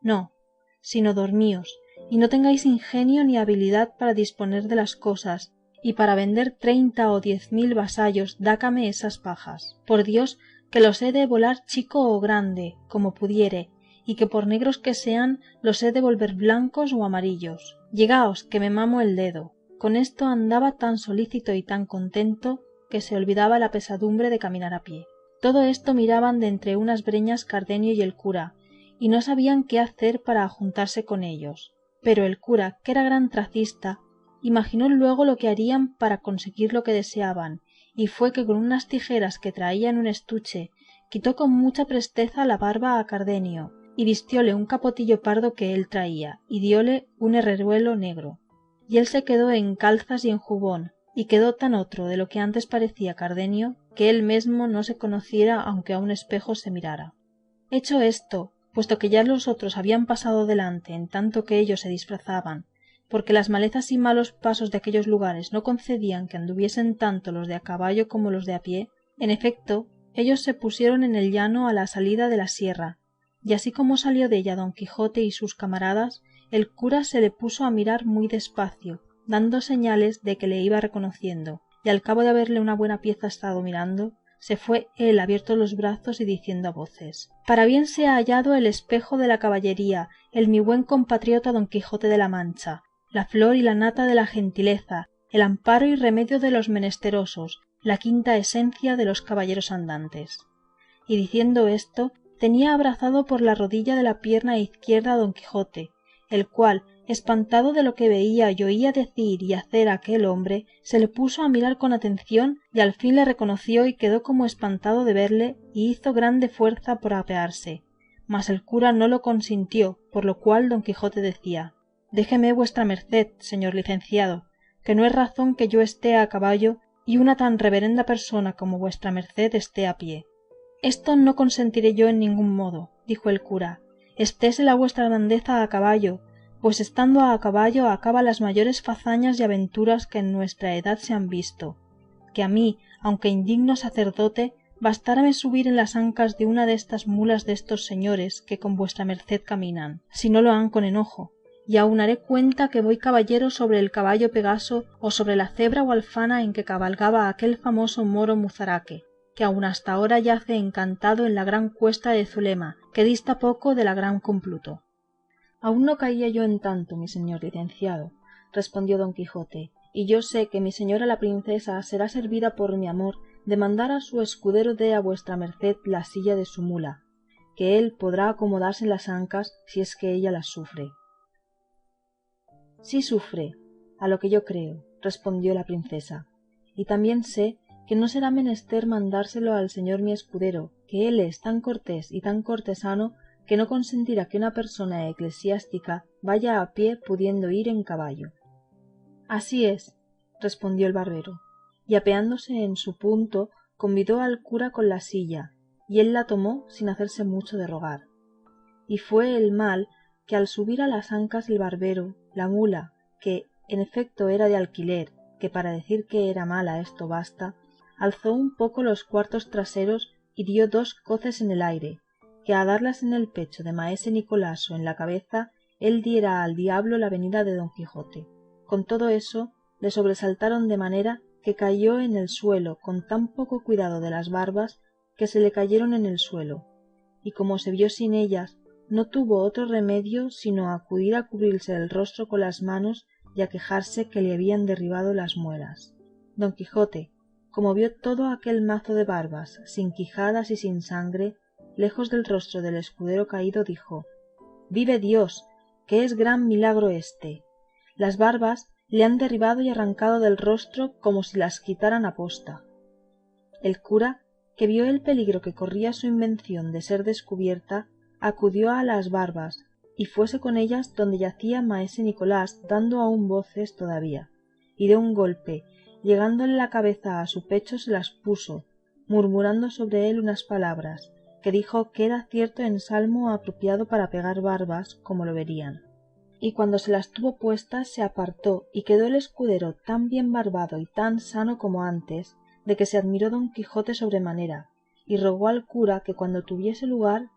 No, sino dormíos, y no tengáis ingenio ni habilidad para disponer de las cosas, y para vender 30 o 10.000 vasallos dácame esas pajas. Por Dios que los he de volar chico o grande, como pudiere, y que por negros que sean los he de volver blancos o amarillos. Llegaos, que me mamo el dedo. Con esto andaba tan solícito y tan contento que se olvidaba la pesadumbre de caminar a pie. Todo esto miraban de entre unas breñas Cardenio y el cura, y no sabían qué hacer para juntarse con ellos. Pero el cura, que era gran tracista, imaginó luego lo que harían para conseguir lo que deseaban, y fue que con unas tijeras que traía en un estuche quitó con mucha presteza la barba a Cardenio, y vistióle un capotillo pardo que él traía, y diole un herreruelo negro. Y él se quedó en calzas y en jubón, y quedó tan otro de lo que antes parecía Cardenio, que él mesmo no se conociera aunque a un espejo se mirara. Hecho esto, puesto que ya los otros habían pasado delante en tanto que ellos se disfrazaban, porque las malezas y malos pasos de aquellos lugares no concedían que anduviesen tanto los de a caballo como los de a pie, en efecto, ellos se pusieron en el llano a la salida de la sierra, y así como salió della don Quijote y sus camaradas, el cura se le puso a mirar muy despacio, dando señales de que le iba reconociendo, y al cabo de haberle una buena pieza estado mirando, se fue él abiertos los brazos y diciendo a voces: Para bien sea hallado el espejo de la caballería, el mi buen compatriota don Quijote de la Mancha, la flor y la nata de la gentileza, el amparo y remedio de los menesterosos, la quinta esencia de los caballeros andantes. Y diciendo esto, tenía abrazado por la rodilla de la pierna izquierda a don Quijote, el cual, espantado de lo que veía y oía decir y hacer aquel hombre, se le puso a mirar con atención y al fin le reconoció y quedó como espantado de verle y hizo grande fuerza por apearse, mas el cura no lo consintió, por lo cual don Quijote decía: Déjeme vuestra merced, señor licenciado, que no es razón que yo esté a caballo y una tan reverenda persona como vuestra merced esté a pie. Esto no consentiré yo en ningún modo, dijo el cura. Estése la vuestra grandeza a caballo, pues estando a caballo acaba las mayores fazañas y aventuras que en nuestra edad se han visto, que a mí, aunque indigno sacerdote, bastárame subir en las ancas de una destas mulas destos señores que con vuestra merced caminan, si no lo han con enojo, y aun haré cuenta que voy caballero sobre el caballo Pegaso o sobre la cebra o alfana en que cabalgaba aquel famoso moro Muzaraque, que aun hasta ahora yace encantado en la gran cuesta de Zulema, que dista poco de la gran Compluto. Aún no caía yo en tanto, mi señor licenciado, respondió don Quijote, y yo sé que mi señora la princesa será servida por mi amor de mandar a su escudero dé a vuestra merced la silla de su mula, que él podrá acomodarse en las ancas si es que ella las sufre. Sí sufre, a lo que yo creo, respondió la princesa, y también sé que no será menester mandárselo al señor mi escudero, que él es tan cortés y tan cortesano que no consentirá que una persona eclesiástica vaya a pie pudiendo ir en caballo. Así es, respondió el barbero, y apeándose en su punto convidó al cura con la silla, y él la tomó sin hacerse mucho de rogar. Y fue el mal que al subir a las ancas el barbero, la mula, que en efecto era de alquiler, que para decir que era mala esto basta, alzó un poco los cuartos traseros y dio dos coces en el aire, que a darlas en el pecho de maese Nicolás o en la cabeza, él diera al diablo la venida de don Quijote. Con todo eso le sobresaltaron de manera que cayó en el suelo con tan poco cuidado de las barbas que se le cayeron en el suelo, y como se vio sin ellas, no tuvo otro remedio sino acudir a cubrirse el rostro con las manos y a quejarse que le habían derribado las muelas. Don Quijote, como vio todo aquel mazo de barbas, sin quijadas y sin sangre, lejos del rostro del escudero caído, dijo: «Vive Dios, que es gran milagro éste. Las barbas le han derribado y arrancado del rostro como si las quitaran a posta». El cura, que vio el peligro que corría su invención de ser descubierta, acudió a las barbas y fuese con ellas donde yacía maese Nicolás dando aún voces todavía, y de un golpe, llegándole la cabeza a su pecho, se las puso, murmurando sobre él unas palabras, que dijo que era cierto ensalmo apropiado para pegar barbas, como lo verían. Y cuando se las tuvo puestas se apartó y quedó el escudero tan bien barbado y tan sano como antes, de que se admiró don Quijote sobremanera, y rogó al cura que cuando tuviese lugar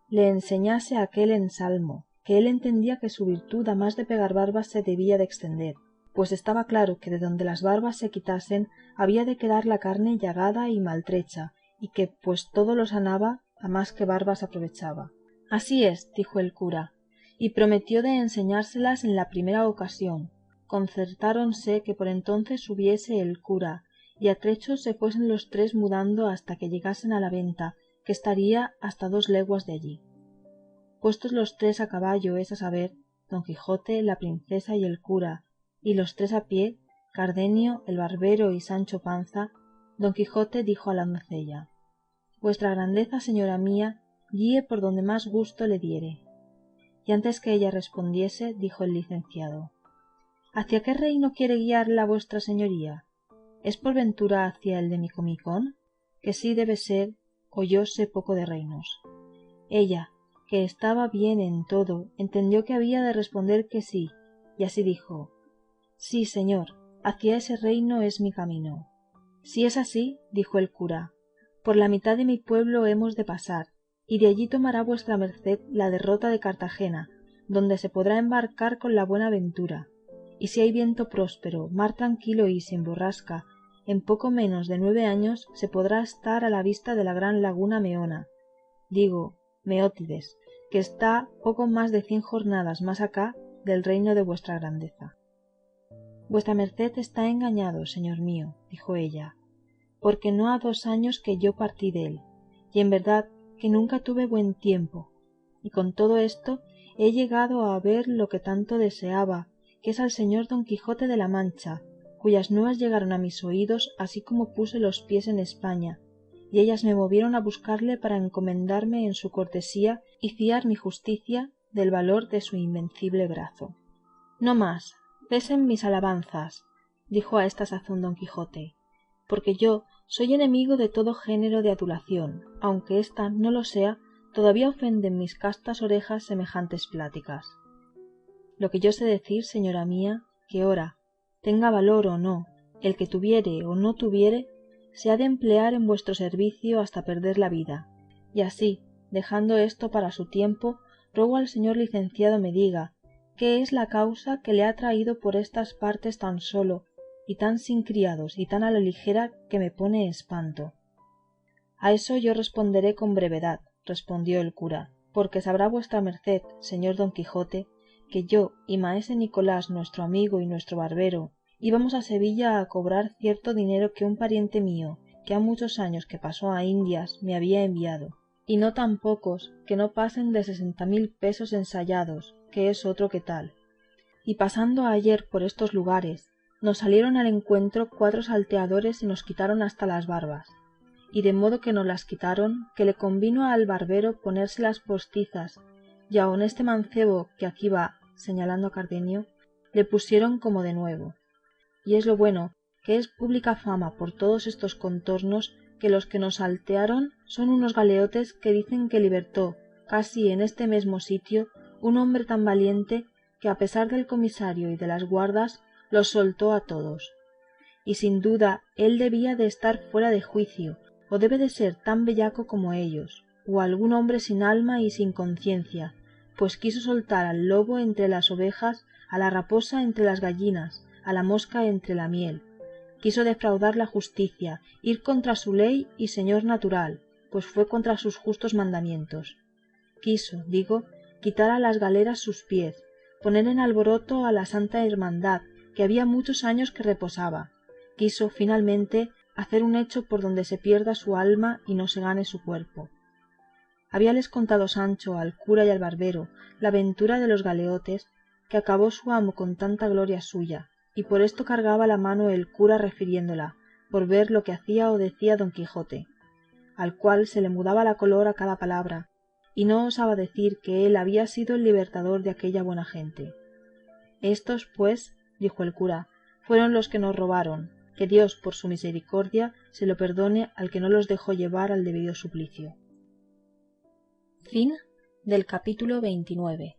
le enseñase aquel ensalmo, que él entendía que su virtud a más de pegar barbas se debía de extender, pues estaba claro que de donde las barbas se quitasen había de quedar la carne llagada y maltrecha, y que pues todo lo sanaba, a más que barbas aprovechaba. Así es, dijo el cura, y prometió de enseñárselas en la primera ocasión. Concertáronse que por entonces subiese el cura, y a trechos se fuesen los tres mudando hasta que llegasen a la venta, que estaría hasta 2 leguas de allí. Puestos los tres a caballo, es a saber, don Quijote, la princesa y el cura, y los tres a pie, Cardenio, el barbero y Sancho Panza, don Quijote dijo a la doncella: «Vuestra grandeza, señora mía, guíe por donde más gusto le diere». Y antes que ella respondiese, dijo el licenciado: «¿Hacia qué reino quiere guiarla vuestra señoría? ¿Es por ventura hacia el de Micomicón? Que sí debe ser, o yo sé poco de reinos». Ella, que estaba bien en todo, entendió que había de responder que sí, y así dijo: «Sí, señor, hacia ese reino es mi camino». «Si es así», dijo el cura, «por la mitad de mi pueblo hemos de pasar, y de allí tomará vuestra merced la derrota de Cartagena, donde se podrá embarcar con la buena ventura, y si hay viento próspero, mar tranquilo y sin borrasca, en poco menos de 9 años se podrá estar a la vista de la gran laguna Meona, digo Meótides, que está poco más de 100 jornadas más acá del reino de vuestra grandeza». «Vuestra merced está engañado, señor mío», dijo ella, «porque no ha 2 años que yo partí dél, y en verdad que nunca tuve buen tiempo, y con todo esto he llegado a ver lo que tanto deseaba, que es al señor Don Quijote de la Mancha, cuyas nuevas llegaron a mis oídos así como puse los pies en España, y ellas me movieron a buscarle para encomendarme en su cortesía y fiar mi justicia del valor de su invencible brazo». «No más, cesen mis alabanzas», dijo a esta sazón don Quijote, «porque yo soy enemigo de todo género de adulación, aunque ésta no lo sea, todavía ofenden mis castas orejas semejantes pláticas. Lo que yo sé decir, señora mía, que ora, tenga valor o no, el que tuviere o no tuviere, se ha de emplear en vuestro servicio hasta perder la vida. Y así, dejando esto para su tiempo, ruego al señor licenciado me diga qué es la causa que le ha traído por estas partes tan solo y tan sin criados y tan a la ligera que me pone espanto. A eso yo responderé con brevedad, respondió el cura, porque sabrá vuestra merced, señor Don Quijote, que yo y maese Nicolás nuestro amigo y nuestro barbero íbamos a Sevilla a cobrar cierto dinero que un pariente mío, que ha muchos años que pasó a Indias, me había enviado, y no tan pocos que no pasen de 60.000 pesos ensayados, que es otro que tal. Y pasando ayer por estos lugares, nos salieron al encuentro 4 salteadores y nos quitaron hasta las barbas, y de modo que nos las quitaron que le convino al barbero ponérselas postizas, y aun este mancebo que aquí va, señalando a Cardenio, le pusieron como de nuevo. Y es lo bueno, que es pública fama por todos estos contornos que los que nos saltearon son unos galeotes que dicen que libertó, casi en este mesmo sitio, un hombre tan valiente que a pesar del comisario y de las guardas los soltó a todos. Y sin duda él debía de estar fuera de juicio, o debe de ser tan bellaco como ellos, o algún hombre sin alma y sin conciencia, pues quiso soltar al lobo entre las ovejas, a la raposa entre las gallinas, a la mosca entre la miel. Quiso defraudar la justicia, ir contra su ley y señor natural, pues fue contra sus justos mandamientos. Quiso, digo, quitar a las galeras sus pies, poner en alboroto a la santa hermandad, que había muchos años que reposaba. Quiso, finalmente, hacer un hecho por donde se pierda su alma y no se gane su cuerpo. Habíales contado Sancho al cura y al barbero la aventura de los galeotes, que acabó su amo con tanta gloria suya, y por esto cargaba la mano el cura refiriéndola, por ver lo que hacía o decía don Quijote, al cual se le mudaba la color a cada palabra, y no osaba decir que él había sido el libertador de aquella buena gente. Estos, pues, dijo el cura, fueron los que nos robaron, que Dios por su misericordia se lo perdone al que no los dejó llevar al debido suplicio. Fin del capítulo 29.